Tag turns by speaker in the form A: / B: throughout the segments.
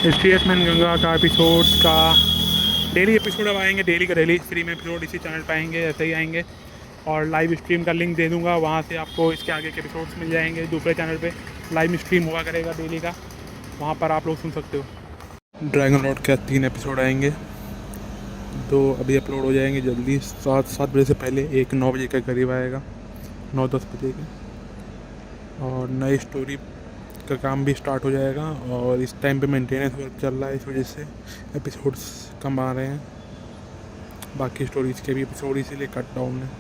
A: History man Ganga का episodes का daily episode अब आएंगे, डेली का डेली फ्री में एपिसोड इसी चैनल पे आएंगे, ऐसे ही आएंगे। और लाइव स्ट्रीम का लिंक दे दूंगा, वहाँ से आपको इसके आगे के एपिसोड्स मिल जाएंगे। दूसरे चैनल पे लाइव स्ट्रीम हुआ करेगा डेली का, वहाँ पर आप लोग सुन सकते हो। ड्रैगन लॉर्ड के 3 एपिसोड आएंगे, 2 अभी अपलोड हो जाएंगे जल्दी। 7 बजे से पहले एक 9 बजे के करीब आएगा, 9-10 बजे के। और नई स्टोरी का काम भी स्टार्ट हो जाएगा, और इस टाइम पे मेंटेनेंस वर्क चल रहा है, इस वजह से एपिसोड्स कम आ रहे हैं। बाकी स्टोरीज के भी एपिसोड इसीलिए कट डाउन है।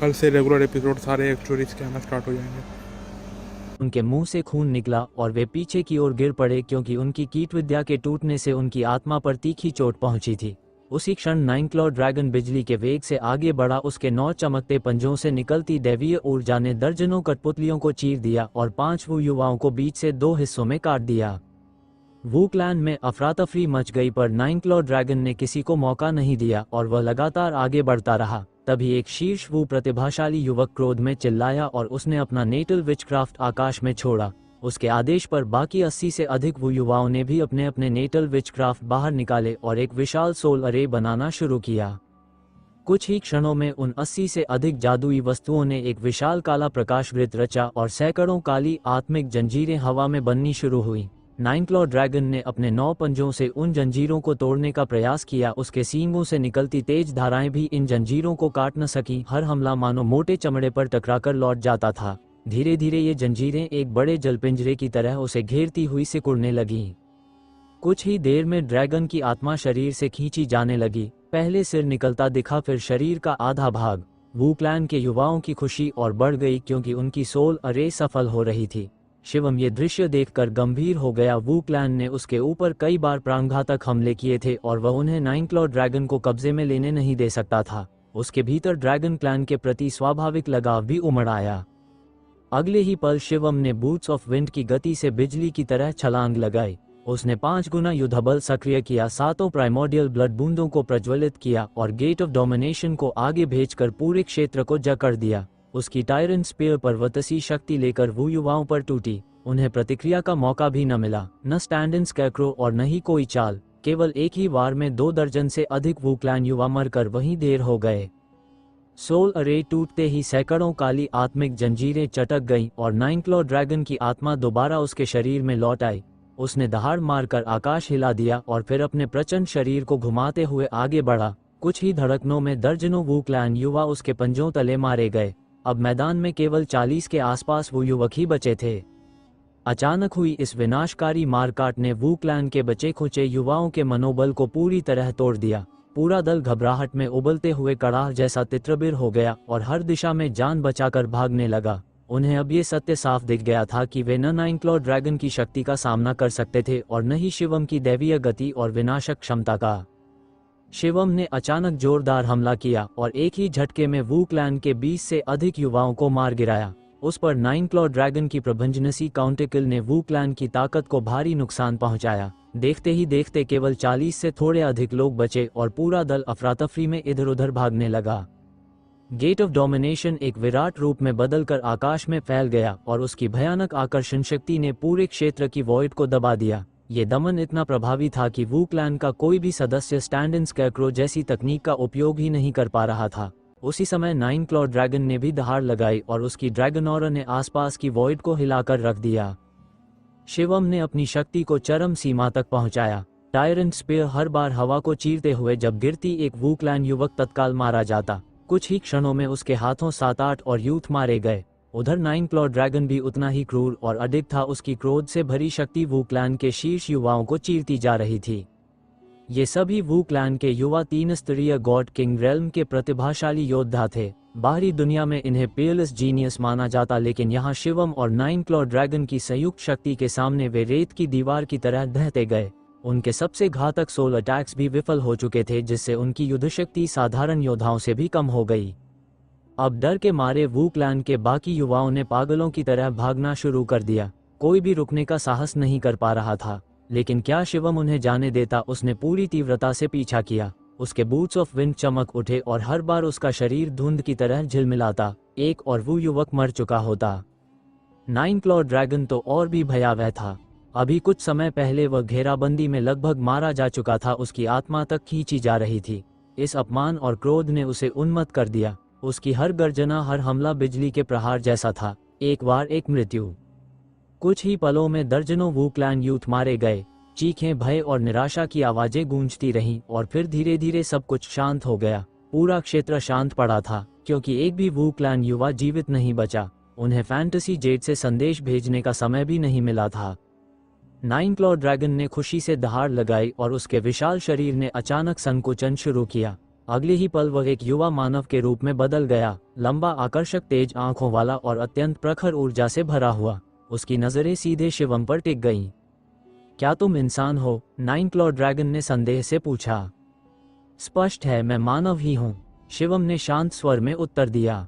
A: कल से रेगुलर एपिसोड सारे स्टोरीज के आना स्टार्ट हो जाएंगे।
B: उनके मुंह से खून निकला और वे पीछे की ओर गिर पड़े, क्योंकि उनकी कीट विद्या के टूटने से उनकी आत्मा पर तीखी चोट पहुंची थी। उसी क्षण 9 क्लॉ ड्रैगन बिजली के वेग से आगे बढ़ा। उसके 9 चमकते पंजों से निकलती दैवीय ऊर्जा ने दर्जनों कठपुतलियों को चीर दिया और 5 वू युवाओं को बीच से 2 हिस्सों में काट दिया। वू क्लैन में अफरा-तफरी मच गई, पर 9 क्लॉ ड्रैगन ने किसी को मौका नहीं दिया और वह लगातार आगे बढ़ता रहा। तभी एक शीर्ष वू प्रतिभाशाली युवक क्रोध में चिल्लाया और उसने अपना नेटल विचक्राफ्ट आकाश में छोड़ा। उसके आदेश पर बाकी 80 से अधिक वो युवाओं ने भी अपने अपने नेटल विचक्राफ्ट बाहर निकाले और एक विशाल सोल अरे बनाना शुरू किया। कुछ ही क्षणों में उन 80 से अधिक जादुई वस्तुओं ने एक विशाल काला प्रकाश वृत्त रचा और सैकड़ों काली आत्मिक जंजीरें हवा में बननी शुरू हुई। 9 क्लॉ ड्रैगन ने अपने 9 पंजों से उन जंजीरों को तोड़ने का प्रयास किया। उसके सींगों से निकलती तेज धाराएं भी इन जंजीरों को काट न सकी। हर हमला मानो मोटे चमड़े पर टकराकर लौट जाता था। धीरे धीरे ये जंजीरें एक बड़े जलपिंजरे की तरह उसे घेरती हुई सिकुड़ने लगीं। कुछ ही देर में ड्रैगन की आत्मा शरीर से खींची जाने लगी। पहले सिर निकलता दिखा, फिर शरीर का आधा भाग। वू क्लैन के युवाओं की खुशी और बढ़ गई, क्योंकि उनकी सोल अरे सफल हो रही थी। शिवम ये दृश्य देखकर गंभीर हो गया। वू क्लैन ने उसके ऊपर कई बार प्राणघातक हमले किए थे और वह उन्हें 9 क्लॉ ड्रैगन को कब्जे में लेने नहीं दे सकता था। उसके भीतर ड्रैगन क्लैन के प्रति स्वाभाविक लगाव भी उमड़ आया। अगले ही पल शिवम ने बूट्स ऑफ विंड की गति से बिजली की तरह छलांग लगाई। उसने 5 गुना युद्धबल सक्रिय किया, 7 प्राइमोर्डियल ब्लड बूंदों को प्रज्वलित किया और गेट ऑफ डोमिनेशन को आगे भेजकर पूरे क्षेत्र को जकड़ दिया। उसकी टायरन स्पीयर पर्वतसी शक्ति लेकर वो युवाओं पर टूटी। उन्हें प्रतिक्रिया का मौका भी न मिला, न स्टैंड इन स्कैरक्रो और न ही कोई चाल। केवल एक ही वार में 2 दर्जन से अधिक वू क्लैन युवा मरकर वहीं ढेर हो गए। सोल अरे टूटते ही सैकड़ों काली आत्मिक जंजीरें चटक गईं और 9 क्लॉ ड्रैगन की आत्मा दोबारा उसके शरीर में लौट आई। उसने दहाड़ मारकर आकाश हिला दिया और फिर अपने प्रचंड शरीर को घुमाते हुए आगे बढ़ा। कुछ ही धड़कनों में दर्जनों वू क्लैन युवा उसके पंजों तले मारे गए। अब मैदान में केवल 40 के आसपास वो युवक ही बचे थे। अचानक हुई इस विनाशकारी मारकाट ने वू क्लैन के बचे खुचे युवाओं के मनोबल को पूरी तरह तोड़ दिया। पूरा दल घबराहट में उबलते हुए कड़ाह जैसा तित्रबिर हो गया और हर दिशा में जान बचाकर भागने लगा। उन्हें अब ये सत्य साफ दिख गया था कि वे न 9 क्लॉ ड्रैगन की शक्ति का सामना कर सकते थे और न ही शिवम की दैवीय गति और विनाशक क्षमता का। शिवम ने अचानक जोरदार हमला किया और एक ही झटके में वू क्लैन के 20 से अधिक युवाओं को मार गिराया। उस पर 9 क्लॉ ड्रैगन की प्रभंजनसी काउंटिकल ने वू क्लैन की ताकत को भारी नुकसान पहुंचाया। देखते ही देखते केवल 40 से थोड़े अधिक लोग बचे और पूरा दल अफरातफरी में इधर उधर भागने लगा। गेट ऑफ डोमिनेशन एक विराट रूप में बदलकर आकाश में फैल गया और उसकी भयानक आकर्षण शक्ति ने पूरे क्षेत्र की वॉइड को दबा दिया। ये दमन इतना प्रभावी था कि वू क्लैन का कोई भी सदस्य स्टैंड इन स्कैरक्रो जैसी तकनीक का उपयोग ही नहीं कर पा रहा था। उसी समय 9 क्लॉ ड्रैगन ने भी दहाड़ लगाई और उसकी ड्रैगनऑरा ने आसपास की वॉइड को हिलाकर रख दिया। शिवम ने अपनी शक्ति को चरम सीमा तक पहुंचाया। टायरन स्पीयर हर बार हवा को चीरते हुए जब गिरती, एक वू क्लैन युवक तत्काल मारा जाता। कुछ ही क्षणों में उसके हाथों 7-8 और यूथ मारे गए। उधर 9 क्लॉ ड्रैगन भी उतना ही क्रूर और अडिग था। उसकी क्रोध से भरी शक्ति वू क्लैन के शीर्ष युवाओं को चीरती जा रही थी। ये सभी वू क्लैन के युवा 3 स्तरीय गॉड किंग रेल्म के प्रतिभाशाली योद्धा थे। बाहरी दुनिया में इन्हें पियरलेस जीनियस माना जाता, लेकिन यहाँ शिवम और 9 क्लॉ ड्रैगन की संयुक्त शक्ति के सामने वे रेत की दीवार की तरह ढहते गए। उनके सबसे घातक सोल अटैक्स भी विफल हो चुके थे, जिससे उनकी युद्धशक्ति साधारण योद्धाओं से भी कम हो गई। अब डर के मारे वू क्लैन के बाकी युवाओं ने पागलों की तरह भागना शुरू कर दिया। कोई भी रुकने का साहस नहीं कर पा रहा था, लेकिन क्या शिवम उन्हें जाने देता? उसने पूरी तीव्रता से पीछा किया। उसके बूट्स ऑफ विंड चमक उठे और हर बार उसका शरीर धुंध की तरह झिलमिलाता। एक और वो युवक मर चुका होता। 9 क्लॉ ड्रैगन तो और भी भयावह था। अभी कुछ समय पहले वह घेराबंदी में लगभग मारा जा चुका था, उसकी आत्मा तक खींची जा रही थी। इस अपमान और क्रोध ने उसे उन्मत्त कर दिया। उसकी हर गर्जना, हर हमला बिजली के प्रहार जैसा था, एक बार एक मृत्यु। कुछ ही पलों में दर्जनों वू क्लैन यूथ मारे गए। चीखें, भय और निराशा की आवाजें गूंजती रहीं और फिर धीरे धीरे सब कुछ शांत हो गया। पूरा क्षेत्र शांत पड़ा था क्योंकि एक भी वू क्लैन युवा जीवित नहीं बचा। उन्हें फैंटेसी जेट से संदेश भेजने का समय भी नहीं मिला था। 9 क्लॉ ड्रैगन ने खुशी से दहाड़ लगाई और उसके विशाल शरीर ने अचानक संकुचन शुरू किया। अगले ही पल वह एक युवा मानव के रूप में बदल गया, लंबा, आकर्षक, तेज आंखों वाला और अत्यंत प्रखर ऊर्जा से भरा हुआ। उसकी नजरें सीधे शिवम पर टिक गईं। क्या तुम इंसान हो? 9 क्लॉ ड्रैगन ने संदेह से पूछा। स्पष्ट है, मैं मानव ही हूं, शिवम ने शांत स्वर में उत्तर दिया।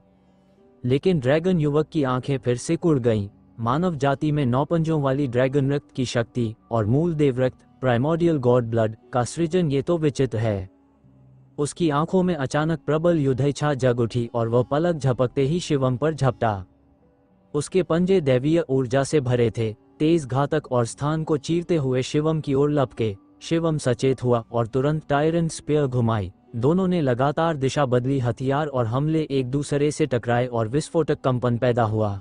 B: लेकिन ड्रैगन युवक की आंखें फिर से कुड़ गईं। मानव जाति में 9 पंजों वाली ड्रैगन रक्त की शक्ति और मूल देव रक्त, प्राइमोर्डियल गॉड ब्लड का सृजन, ये तो विचित्र है। उसकी आंखों में अचानक प्रबल युद्ध इच्छा जग उठी और वह पलक झपकते ही शिवम पर झपटा। उसके पंजे दैवीय ऊर्जा से भरे थे, तेज, घातक और स्थान को चीरते हुए शिवम की ओर लपके। शिवम सचेत हुआ और तुरंत टायरेंट स्पीयर घुमाई। दोनों ने लगातार दिशा बदली, हथियार और हमले एक दूसरे से टकराए और विस्फोटक कंपन पैदा हुआ।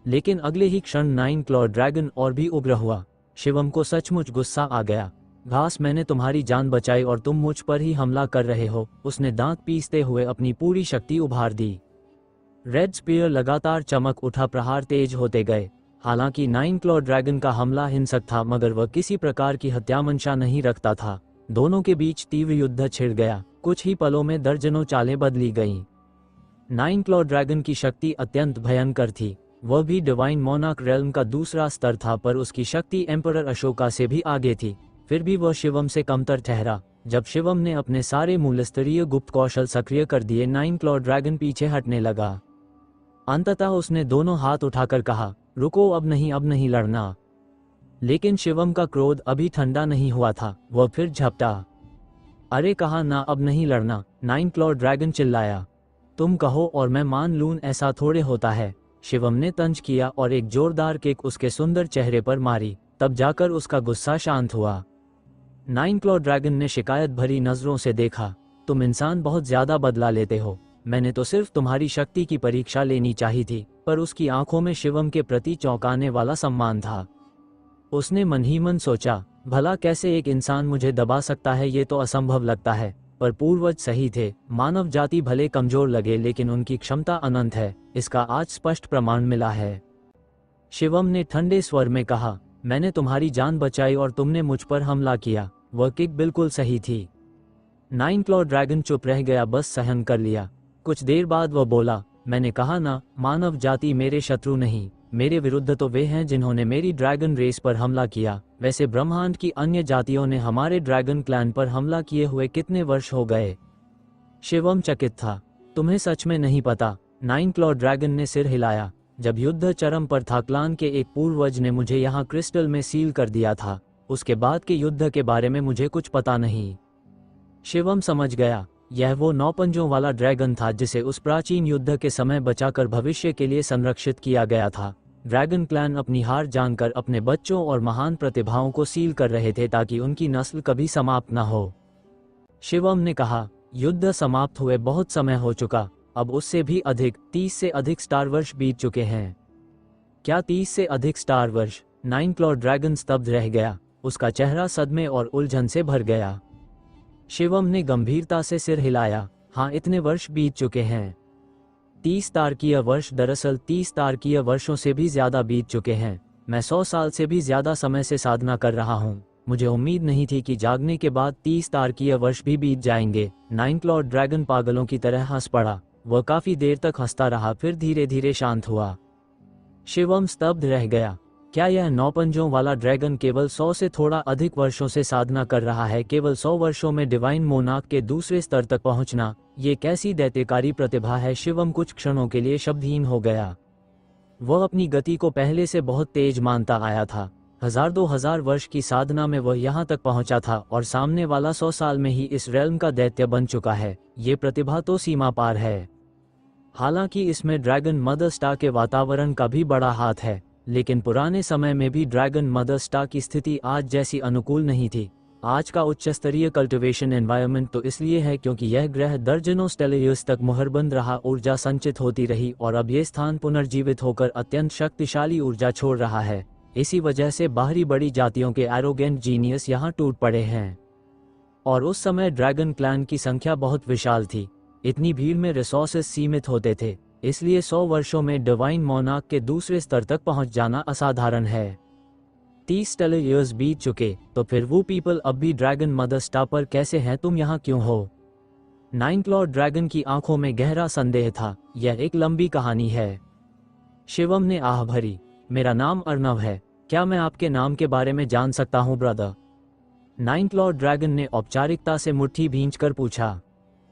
B: लेकिन अगले ही क्षण 9 क्लॉ ड्रैगन और भी उग्र हुआ। शिवम को सचमुच गुस्सा आ गया। घास, मैंने तुम्हारी जान बचाई और तुम मुझ पर ही हमला कर रहे हो। उसने दांत पीसते हुए अपनी पूरी शक्ति उभार दी। रेड स्पीयर लगातार चमक उठा, प्रहार तेज होते गए। हालांकि 9 क्लॉ ड्रैगन का हमला हिंसक था, मगर वह किसी प्रकार की हत्यामंशा नहीं रखता था। दोनों के बीच तीव्र युद्ध छिड़ गया। कुछ ही पलों में दर्जनों चालें बदली गईं। 9 क्लॉ ड्रैगन की शक्ति अत्यंत भयंकर थी। वह भी डिवाइन मोनार्क रेल्म का दूसरा स्तर था, पर उसकी शक्ति एम्परर अशोका से भी आगे थी। फिर भी वह शिवम से कमतर ठहरा। जब शिवम ने अपने सारे मूलस्तरीय गुप्त कौशल सक्रिय कर दिए, 9 क्लॉ ड्रैगन पीछे हटने लगा। अंततः उसने दोनों हाथ उठाकर कहा, रुको, अब नहीं लड़ना। लेकिन शिवम का क्रोध अभी ठंडा नहीं हुआ था। वह फिर झपटा। अरे कहा ना, अब नहीं लड़ना, 9 क्लॉ ड्रैगन चिल्लाया। तुम कहो और मैं मान लूं, ऐसा थोड़े होता है। शिवम ने तंज किया और एक जोरदार किक उसके सुंदर चेहरे पर मारी। तब जाकर उसका गुस्सा शांत हुआ। 9 क्लॉ ड्रैगन ने शिकायत भरी नजरों से देखा। तुम इंसान बहुत ज्यादा बदला लेते हो। मैंने तो सिर्फ तुम्हारी शक्ति की परीक्षा लेनी चाहिए थी। पर उसकी आंखों में शिवम के प्रति चौंकाने वाला सम्मान था। उसने मन ही मन सोचा, भला कैसे एक इंसान मुझे दबा सकता है? ये तो असंभव लगता है। पर पूर्वज सही थे। मानव जाति भले कमजोर लगे, लेकिन उनकी क्षमता अनंत है। इसका आज स्पष्ट प्रमाण मिला है। शिवम ने ठंडे स्वर में कहा, मैंने तुम्हारी जान बचाई और तुमने मुझ पर हमला किया। वह किक बिल्कुल सही थी। 9 क्लॉ ड्रैगन चुप रह गया, बस सहन कर लिया। कुछ देर बाद वह बोला, मैंने कहा ना, मानव जाति मेरे शत्रु नहीं, मेरे विरुद्ध तो वे हैं जिन्होंने मेरी ड्रैगन रेस पर हमला किया। वैसे ब्रह्मांड की अन्य जातियों ने हमारे ड्रैगन क्लैन पर हमला किए हुए कितने वर्ष हो गए? शिवम चकित था। तुम्हें सच में नहीं पता? 9 क्लॉ ड्रैगन ने सिर हिलाया। जब युद्ध चरम पर था, क्लान के एक पूर्वज ने मुझे यहाँ क्रिस्टल में सील कर दिया था। उसके बाद के युद्ध के बारे में मुझे कुछ पता नहीं। शिवम समझ गया, यह वो 9 पंजों वाला ड्रैगन था जिसे उस प्राचीन युद्ध के समय बचाकर भविष्य के लिए संरक्षित किया गया था। ड्रैगन क्लैन अपनी हार जानकर अपने बच्चों और महान प्रतिभाओं को सील कर रहे थे ताकि उनकी नस्ल कभी समाप्त न हो। शिवम ने कहा, युद्ध समाप्त हुए बहुत समय हो चुका। अब उससे भी अधिक 30 से अधिक स्टार वर्ष बीत चुके हैं। क्या 30 से अधिक स्टार वर्ष? 9 क्लॉ ड्रैगन स्तब्ध रह गया। उसका चेहरा सदमे और उलझन से भर गया। शिवम ने गंभीरता से सिर हिलाया। हाँ, इतने वर्ष बीत चुके हैं। 30 तारकीय वर्ष, दरअसल 30 तारकीय वर्षों से भी ज्यादा बीत चुके हैं। मैं 100 साल से भी ज्यादा समय से साधना कर रहा हूँ। मुझे उम्मीद नहीं थी कि जागने के बाद 30 तारकीय वर्ष भी बीत जाएंगे। 9 क्लॉ ड्रैगन पागलों की तरह हंस पड़ा। वह काफी देर तक हंसता रहा, फिर धीरे धीरे शांत हुआ। शिवम स्तब्ध रह गया। क्या यह 9 पंजों वाला ड्रैगन केवल 100 से थोड़ा अधिक वर्षों से साधना कर रहा है? केवल 100 वर्षों में डिवाइन मोनार्क के दूसरे स्तर तक पहुंचना, ये कैसी दैत्यकारी प्रतिभा है? शिवम कुछ क्षणों के लिए शब्दहीन हो गया। वह अपनी गति को पहले से बहुत तेज मानता आया था। 1000-2000 वर्ष की साधना में वह यहाँ तक पहुंचा था और सामने वाला 100 साल में ही इस रेल्म का दैत्य बन चुका है। ये प्रतिभा तो सीमा पार है। हालांकि इसमें ड्रैगन मदर स्टार के वातावरण का भी बड़ा हाथ है, लेकिन पुराने समय में भी ड्रैगन मदर स्टार की स्थिति आज जैसी अनुकूल नहीं थी। आज का उच्च स्तरीय कल्टीवेशन एनवायरनमेंट तो इसलिए है क्योंकि यह ग्रह दर्जनों स्टेलर ईयर्स तक मुहरबंद रहा, ऊर्जा संचित होती रही और अब ये स्थान पुनर्जीवित होकर अत्यंत शक्तिशाली ऊर्जा छोड़ रहा है। इसी वजह से बाहरी बड़ी जातियों के एरोगेंट जीनियस यहाँ टूट पड़े हैं। और उस समय ड्रैगन क्लैन की संख्या बहुत विशाल थी। इतनी भीड़ में रिसोर्सेस सीमित होते थे, इसलिए 100 वर्षों में डिवाइन मोनार्क के दूसरे स्तर तक पहुंच जाना असाधारण है। 30 स्टेलर ईयर्स बीत चुके, तो फिर वो पीपल अब भी ड्रैगन मदर स्टार पर कैसे हैं? तुम यहाँ क्यों हो? नाइन क्लॉड ड्रैगन की आंखों में गहरा संदेह था। यह एक लंबी कहानी है। शिवम ने आह भरी। मेरा नाम अर्नव है। क्या मैं आपके नाम के बारे में जान सकता हूँ ब्रदर? नाइन क्लॉड ड्रैगन ने औपचारिकता से मुट्ठी भींचकर पूछा।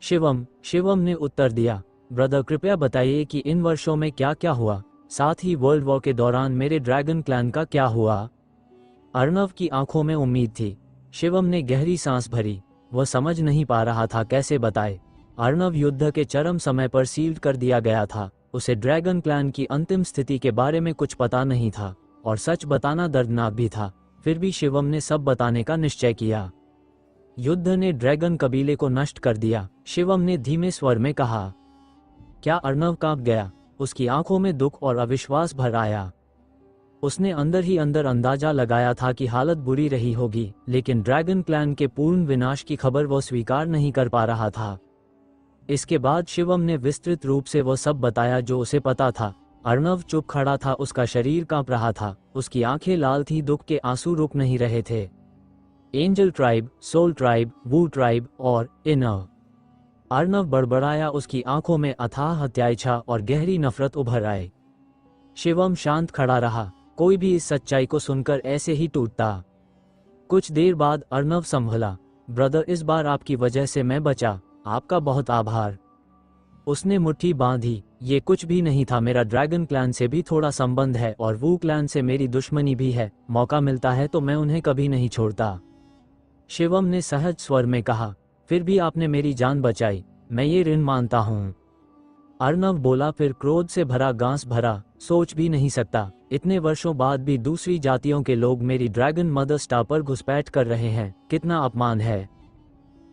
B: शिवम ने उत्तर दिया। ब्रदर, कृपया बताइए कि इन वर्षों में क्या क्या हुआ, साथ ही वर्ल्ड वॉर के दौरान मेरे ड्रैगन क्लैन का क्या हुआ? अर्नव की आंखों में उम्मीद थी। शिवम ने गहरी सांस भरी। वह समझ नहीं पा रहा था कैसे बताए। अर्नव युद्ध के चरम समय पर सील्ड कर दिया गया था। उसे ड्रैगन क्लैन की अंतिम स्थिति के बारे में कुछ पता नहीं था और सच बताना दर्दनाक भी था। फिर भी शिवम ने सब बताने का निश्चय किया। युद्ध ने ड्रैगन कबीले को नष्ट कर दिया, शिवम ने धीमे स्वर में कहा। क्या अर्नव कांप गया? उसकी आंखों में दुख और अविश्वास भर आया। उसने अंदर ही अंदर अंदाजा लगाया था कि हालत बुरी रही होगी, लेकिन ड्रैगन क्लैन के पूर्ण विनाश की खबर वो स्वीकार नहीं कर पा रहा था। इसके बाद शिवम ने विस्तृत रूप से वो सब बताया जो उसे पता था। अर्नव चुप खड़ा था, उसका शरीर कांप रहा था, उसकी आंखें लाल थी, दुख के आंसू रुक नहीं रहे थे। एंजल ट्राइब, सोल ट्राइब, वू ट्राइब और इनव। अर्नव बड़बड़ाया, उसकी आंखों में अथाह हत्याइच्छा और गहरी नफरत उभर आए। शिवम शांत खड़ा रहा। कोई भी इस सच्चाई को सुनकर ऐसे ही टूटता। कुछ देर बाद अर्नव संभला। ब्रदर, इस बार आपकी वजह से मैं बचा। आपका बहुत आभार। उसने मुट्ठी बांधी। ये कुछ भी नहीं था। मेरा ड्रैगन क्लैन से भी थोड़ा संबंध है और वू क्लैन से मेरी दुश्मनी भी है। मौका मिलता है तो मैं उन्हें कभी नहीं छोड़ता। शिवम ने सहज स्वर में कहा। फिर भी आपने मेरी जान बचाई, मैं ये ऋण मानता हूँ। अर्नव बोला, फिर क्रोध से भरा गांस भरा। सोच भी नहीं सकता, इतने वर्षों बाद भी दूसरी जातियों के लोग मेरी ड्रैगन मदर स्टार पर घुसपैठ कर रहे हैं। कितना अपमान है।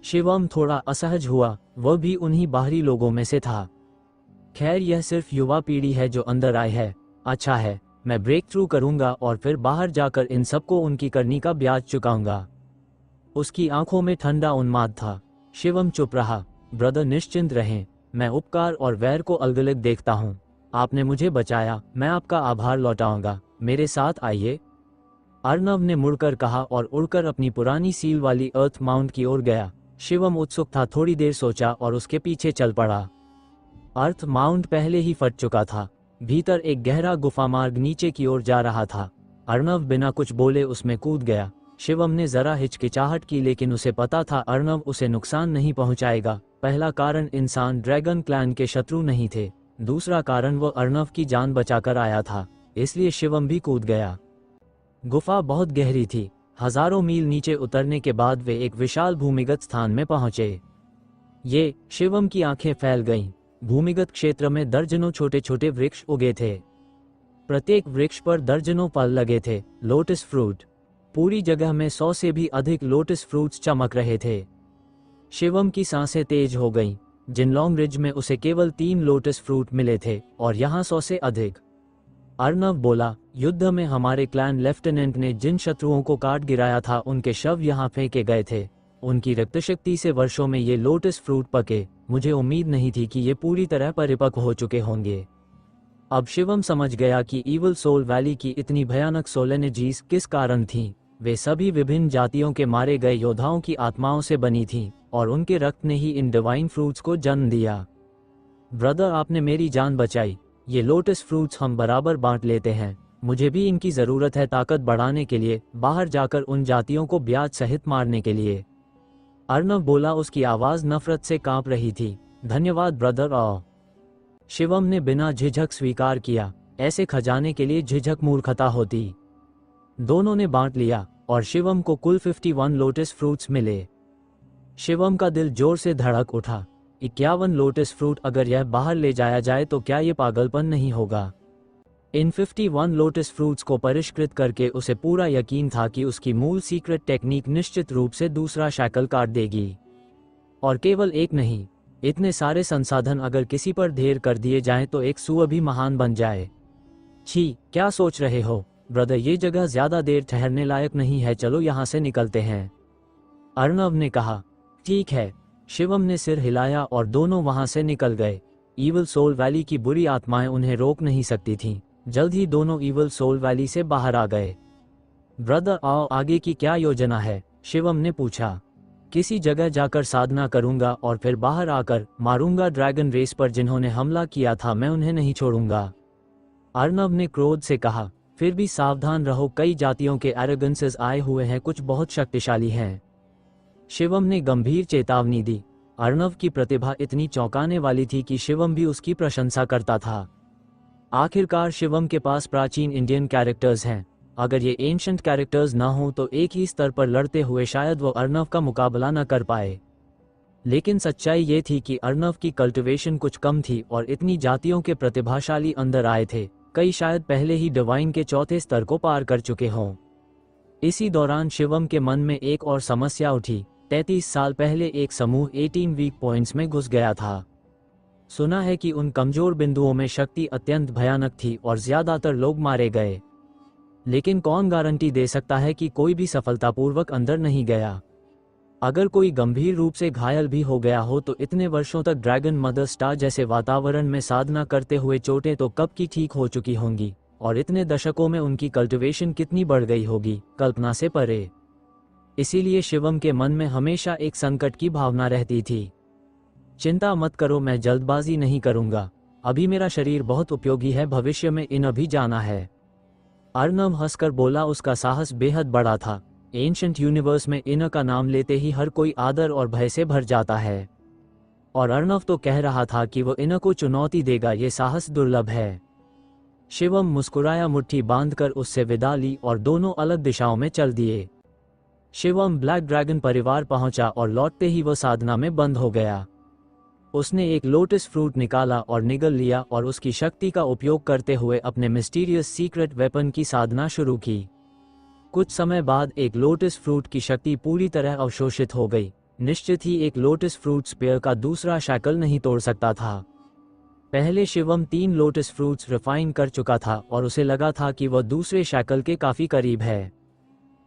B: शिवम थोड़ा असहज हुआ, वह भी उन्हीं बाहरी लोगों में से था। खैर, यह सिर्फ युवा पीढ़ी है जो अंदर आई है। अच्छा है, मैं ब्रेक थ्रू करूंगा और फिर बाहर जाकर इन सबको उनकी करनी का ब्याज चुकाऊंगा। उसकी आंखों में ठंडा उन्माद था। शिवम चुप रहा। ब्रदर, निश्चिंत रहें, मैं उपकार और वैर को अलग अलग देखता हूँ। आपने मुझे बचाया, मैं आपका आभार लौटाऊंगा। मेरे साथ आइए, अर्नव ने मुड़कर कहा और उड़कर अपनी पुरानी सील वाली अर्थ माउंट की ओर गया। शिवम उत्सुक था, थोड़ी देर सोचा और उसके पीछे चल पड़ा। अर्थ माउंट पहले ही फट चुका था। भीतर एक गहरा गुफा मार्ग नीचे की ओर जा रहा था। अर्नव बिना कुछ बोले उसमें कूद गया। शिवम ने जरा हिचकिचाहट की, लेकिन उसे पता था अर्नव उसे नुकसान नहीं पहुंचाएगा। पहला कारण, इंसान ड्रैगन क्लैन के शत्रु नहीं थे। दूसरा कारण, वो अर्नव की जान बचाकर आया था, इसलिए शिवम भी कूद गया। गुफा बहुत गहरी थी। हजारों मील नीचे उतरने के बाद वे एक विशाल भूमिगत स्थान में पहुंचे। ये शिवम की आंखें फैल गईं। भूमिगत क्षेत्र में दर्जनों छोटे छोटे वृक्ष उगे थे। प्रत्येक वृक्ष पर दर्जनों फल लगे थे, लोटस फ्रूट। पूरी जगह में 100 से भी अधिक लोटस फ्रूट्स चमक रहे थे। शिवम की सांसें तेज हो गईं। जिनलोंग रिज में उसे केवल 3 लोटस फ्रूट मिले थे और यहाँ 100 से अधिक। अर्नव बोला, युद्ध में हमारे क्लैन लेफ्टिनेंट ने जिन शत्रुओं को काट गिराया था उनके शव यहाँ फेंके गए थे। उनकी रक्तशक्ति से वर्षों में ये लोटस फ्रूट पके। मुझे उम्मीद नहीं थी कि ये पूरी तरह परिपक्व हो चुके होंगे। अब शिवम समझ गया कि ईवल सोल वैली की इतनी भयानक सोलेनिजीज किस कारण थीं। वे सभी विभिन्न जातियों के मारे गए योद्धाओं की आत्माओं से बनी थीं और उनके रक्त ने ही इन डिवाइन फ्रूट्स को जन्म दिया। ब्रदर, आपने मेरी जान बचाई। ये लोटस फ्रूट्स हम बराबर बांट लेते हैं। मुझे भी इनकी ज़रूरत है ताकत बढ़ाने के लिए, बाहर जाकर उन जातियों को ब्याज सहित मारने के लिए। अर्नव बोला, उसकी आवाज़ नफरत से कांप रही थी। धन्यवाद ब्रदर। शिवम ने बिना झिझक स्वीकार किया। ऐसे खजाने के लिए झिझक मूर्खता होती। दोनों ने बांट लिया और शिवम को कुल 51 लोटस फ्रूट्स मिले। शिवम का दिल जोर से धड़क उठा। 51 लोटस फ्रूट, अगर यह बाहर ले जाया जाए तो क्या ये पागलपन नहीं होगा? इन 51 लोटस फ्रूट्स को परिष्कृत करके उसे पूरा यकीन था कि उसकी मूल सीक्रेट टेक्निक निश्चित रूप से दूसरा शैकल काट देगी। और केवल एक नहीं, इतने सारे संसाधन अगर किसी पर ढेर कर दिए जाएं तो एक सुअ भी महान बन जाए। छी, क्या सोच रहे हो ब्रदर, ये जगह ज्यादा देर ठहरने लायक नहीं है, चलो यहाँ से निकलते हैं, अर्णव ने कहा। ठीक है, शिवम ने सिर हिलाया और दोनों वहां से निकल गए। ईवल सोल वैली की बुरी आत्माएं उन्हें रोक नहीं सकती थीं। जल्द ही दोनों ईवल सोल वैली से बाहर आ गए। ब्रदर आओ, आगे की क्या योजना है, शिवम ने पूछा। किसी जगह जाकर साधना करूंगा और फिर बाहर आकर मारूंगा ड्रैगन रेस पर जिन्होंने हमला किया था, मैं उन्हें नहीं छोड़ूंगा, अर्णव ने क्रोध से कहा। फिर भी सावधान रहो, कई जातियों के एरोगेंसेस आए हुए हैं, कुछ बहुत शक्तिशाली हैं, शिवम ने गंभीर चेतावनी दी। अर्णव की प्रतिभा इतनी चौंकाने वाली थी कि शिवम भी उसकी प्रशंसा करता था। आखिरकार शिवम के पास प्राचीन इंडियन कैरेक्टर्स हैं। अगर ये एंशंट कैरेक्टर्स ना हो तो एक ही स्तर पर लड़ते हुए शायद वो अर्णव का मुकाबला न कर पाए। लेकिन सच्चाई ये थी कि अर्णव की कल्टिवेशन कुछ कम थी और इतनी जातियों के प्रतिभाशाली अंदर आए थे, कई शायद पहले ही डिवाइन के चौथे स्तर को पार कर चुके हों। इसी दौरान शिवम के मन में एक और समस्या उठी। 33 साल पहले एक समूह 18 वीक पॉइंट्स में घुस गया था। सुना है कि उन कमजोर बिंदुओं में शक्ति अत्यंत भयानक थी और ज्यादातर लोग मारे गए। लेकिन कौन गारंटी दे सकता है कि कोई भी सफलतापूर्वक अंदर नहीं गया? अगर कोई गंभीर रूप से घायल भी हो गया हो तो इतने वर्षों तक ड्रैगन मदर स्टार जैसे वातावरण में साधना करते हुए चोटें तो कब की ठीक हो चुकी होंगी, और इतने दशकों में उनकी कल्टिवेशन कितनी बढ़ गई होगी, कल्पना से परे। इसीलिए शिवम के मन में हमेशा एक संकट की भावना रहती थी। चिंता मत करो, मैं जल्दबाजी नहीं करूंगा, अभी मेरा शरीर बहुत उपयोगी है, भविष्य में इन अभी जाना है, अर्णव हंसकर बोला। उसका साहस बेहद बड़ा था। एंशंट यूनिवर्स में इन का नाम लेते ही हर कोई आदर और भय से भर जाता है, और अर्णव तो कह रहा था कि वो इन को चुनौती देगा, ये साहस दुर्लभ है। शिवम मुस्कुराया, मुट्ठी बांधकर उससे विदा ली और दोनों अलग दिशाओं में चल दिए। शिवम ब्लैक ड्रैगन परिवार पहुंचा और लौटते ही वह साधना में बंद हो गया। उसने एक लोटस फ्रूट निकाला और निगल लिया और उसकी शक्ति का उपयोग करते हुए अपने मिस्टीरियस सीक्रेट वेपन की साधना शुरू की। कुछ समय बाद एक लोटस फ्रूट की शक्ति पूरी तरह अवशोषित हो गई। निश्चित ही एक लोटस फ्रूट स्पेयर का दूसरा शैकल नहीं तोड़ सकता था। पहले शिवम 3 लोटस फ्रूट्स रिफाइन कर चुका था और उसे लगा था कि वह दूसरे शैकल के काफी करीब है।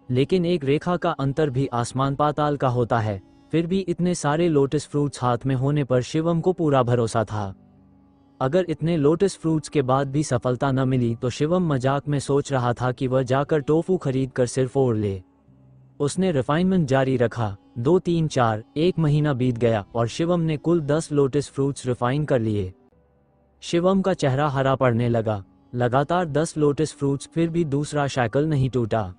B: लेकिन एक रेखा का अंतर भी आसमान पाताल का होता है। फिर भी इतने सारे लोटस फ्रूट्स हाथ में होने पर शिवम को पूरा भरोसा था। अगर इतने लोटस फ्रूट्स के बाद भी सफलता न मिली तो शिवम मजाक में सोच रहा था कि वह जाकर टोफू खरीद कर सिर फोड़ ले। उसने रिफाइनमेंट जारी रखा। 2 3 4 1 महीना बीत गया और शिवम ने कुल 10 लोटस फ्रूट्स रिफाइन कर लिए। शिवम का चेहरा हरा पड़ने लगा। लगातार 10 लोटस फ्रूट्स, फिर भी दूसरा शैकल नहीं टूटा।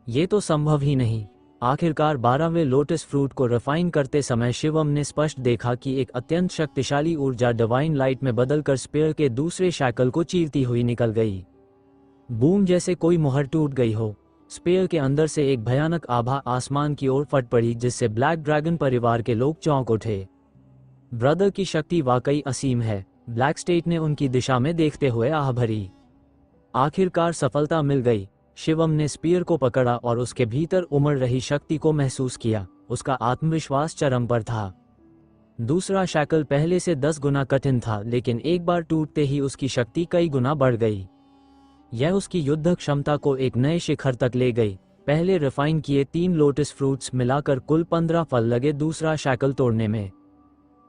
B: ये तो संभव ही नहीं। आखिरकार 12वें लोटस फ्रूट को रिफाइन करते समय शिवम ने स्पष्ट देखा कि एक अत्यंत शक्तिशाली ऊर्जा डिवाइन लाइट में बदलकर स्पेयर के दूसरे शैकल को चीरती हुई निकल गई। बूम जैसे कोई मुहर टूट गई हो। स्पेयर के अंदर से एक भयानक आभा आसमान की ओर फट पड़ी, जिससे ब्लैक ड्रैगन परिवार के लोग चौंक उठे। ब्रदर की शक्ति वाकई असीम है, ब्लैक स्टेट ने उनकी दिशा में देखते हुए आह भरी। आखिरकार सफलता मिल गई। शिवम ने स्पीयर को पकड़ा और उसके भीतर उमड़ रही शक्ति को महसूस किया। उसका आत्मविश्वास चरम पर था। दूसरा शैकल पहले से 10 गुना कठिन था, लेकिन एक बार टूटते ही उसकी शक्ति कई गुना बढ़ गई। यह उसकी युद्ध क्षमता को एक नए शिखर तक ले गई। पहले रिफाइन किए 3 लोटस फ्रूट्स मिलाकर कुल 15 फल लगे दूसरा शैकल तोड़ने में।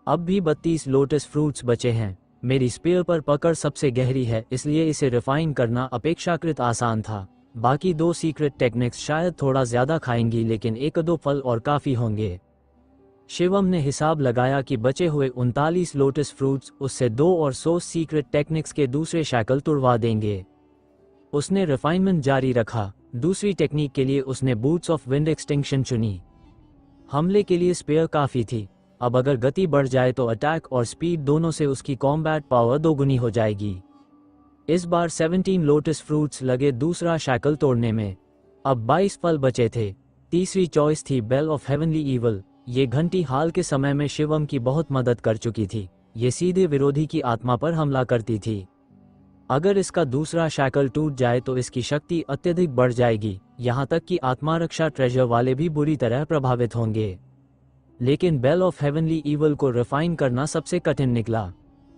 B: अब भी 32 लोटस फ्रूट्स बचे हैं। मेरी स्पीयर पर पकड़ सबसे गहरी है, इसलिए इसे रिफाइन करना अपेक्षाकृत आसान था। बाकी 2 सीक्रेट टेक्निक्स शायद थोड़ा ज्यादा खाएंगी, लेकिन 1-2 फल और काफी होंगे। शिवम ने हिसाब लगाया कि बचे हुए 39 लोटस फ्रूट्स उससे 2 और 100 सीक्रेट टेक्निक्स के दूसरे शैकल तुड़वा देंगे। उसने रिफाइनमेंट जारी रखा। दूसरी टेक्निक के लिए उसने बूट्स ऑफ विंड एक्सटिंक्शन चुनी। हमले के लिए स्पेयर काफी थी। अब अगर गति बढ़ जाए तो अटैक और स्पीड दोनों से उसकी कॉम्बैट पावर दोगुनी हो जाएगी। इस बार 17 लोटस फ्रूट्स लगे दूसरा शैकल तोड़ने में। अब 22 फल बचे थे। तीसरी चॉइस थी बेल ऑफ हेवनली ईवल। ये घंटी हाल के समय में शिवम की बहुत मदद कर चुकी थी। ये सीधे विरोधी की आत्मा पर हमला करती थी। अगर इसका दूसरा शैकल टूट जाए तो इसकी शक्ति अत्यधिक बढ़ जाएगी, यहाँ तक कि आत्मारक्षा ट्रेजर वाले भी बुरी तरह प्रभावित होंगे। लेकिन बेल ऑफ हेवनली ईवल को रिफाइन करना सबसे कठिन निकला।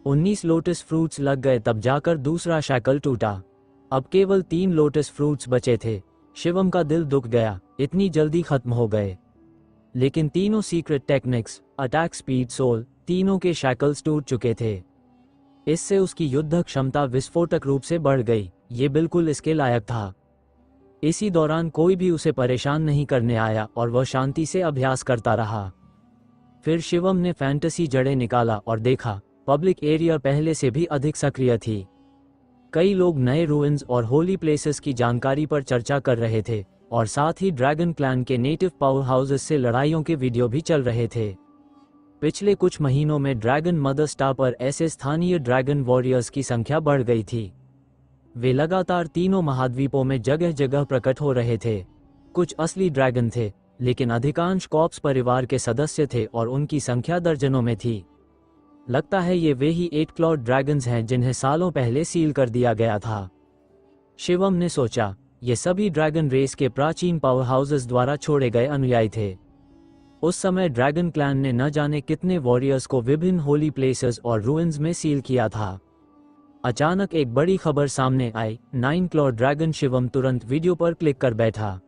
B: 19 लोटस फ्रूट्स लग गए तब जाकर दूसरा शैकल टूटा। अब केवल 3 लोटस फ्रूट्स बचे थे। शिवम का दिल दुख गया, इतनी जल्दी खत्म हो गए। लेकिन तीनों secret techniques, attack, speed, soul, तीनों के शैकल्स टूट चुके थे। इससे उसकी युद्ध क्षमता विस्फोटक रूप से बढ़ गई। ये बिल्कुल इसके लायक था। इसी दौरान कोई भी उसे परेशान नहीं करने आया और वह शांति से अभ्यास करता रहा। फिर शिवम ने फैंटेसी जड़ें निकाला और देखा पब्लिक एरिया पहले से भी अधिक सक्रिय थी। कई लोग नए रूइंस और होली प्लेसेस की जानकारी पर चर्चा कर रहे थे और साथ ही ड्रैगन क्लैन के नेटिव पावर हाउसेस से लड़ाइयों के वीडियो भी चल रहे थे। पिछले कुछ महीनों में ड्रैगन मदर स्टार पर ऐसे स्थानीय ड्रैगन वॉरियर्स की संख्या बढ़ गई थी। वे लगातार तीनों महाद्वीपों में जगह जगह प्रकट हो रहे थे। कुछ असली ड्रैगन थे, लेकिन अधिकांश कॉप्स परिवार के सदस्य थे और उनकी संख्या दर्जनों में थी। लगता है ये वे ही 8 क्लॉड ड्रैगन्स हैं जिन्हें सालों पहले सील कर दिया गया था। शिवम ने सोचा, ये सभी ड्रैगन रेस के प्राचीन पावर हाउसेस द्वारा छोड़े गए अनुयायी थे। उस समय ड्रैगन क्लैन ने न जाने कितने वॉरियर्स को विभिन्न होली प्लेसेस और रूइंस में सील किया था। अचानक एक बड़ी खबर सामने आई, 9 क्लॉड ड्रैगन। शिवम तुरंत वीडियो पर क्लिक कर बैठा।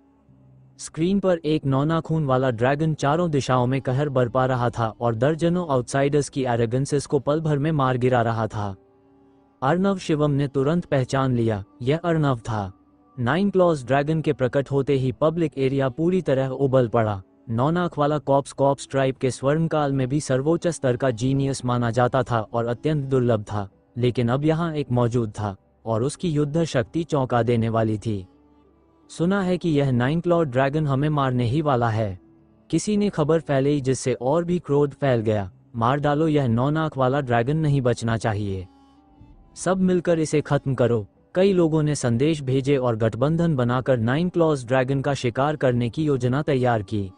B: स्क्रीन पर एक नौनाखून वाला ड्रैगन चारों दिशाओं में कहर बरपा रहा था और दर्जनों आउटसाइडर्स की एरोगेंसेस को पल भर में मार गिरा रहा था। अर्नव। शिवम ने तुरंत पहचान लिया, यह अर्नव था। 9 क्लॉज ड्रैगन के प्रकट होते ही पब्लिक एरिया पूरी तरह उबल पड़ा। नौनाख वाला कॉप्स ट्राइब के स्वर्णकाल में भी सर्वोच्च स्तर का जीनियस माना जाता था और अत्यंत दुर्लभ था, लेकिन अब यहाँ एक मौजूद था और उसकी युद्ध शक्ति चौंका देने वाली थी। सुना है कि यह 9 क्लॉड ड्रैगन हमें मारने ही वाला है। किसी ने खबर फैलाई जिससे और भी क्रोध फैल गया। मार डालो, यह 9 नाक वाला ड्रैगन नहीं बचना चाहिए। सब मिलकर इसे खत्म करो। कई लोगों ने संदेश भेजे और गठबंधन बनाकर 9 क्लॉज ड्रैगन का शिकार करने की योजना तैयार की।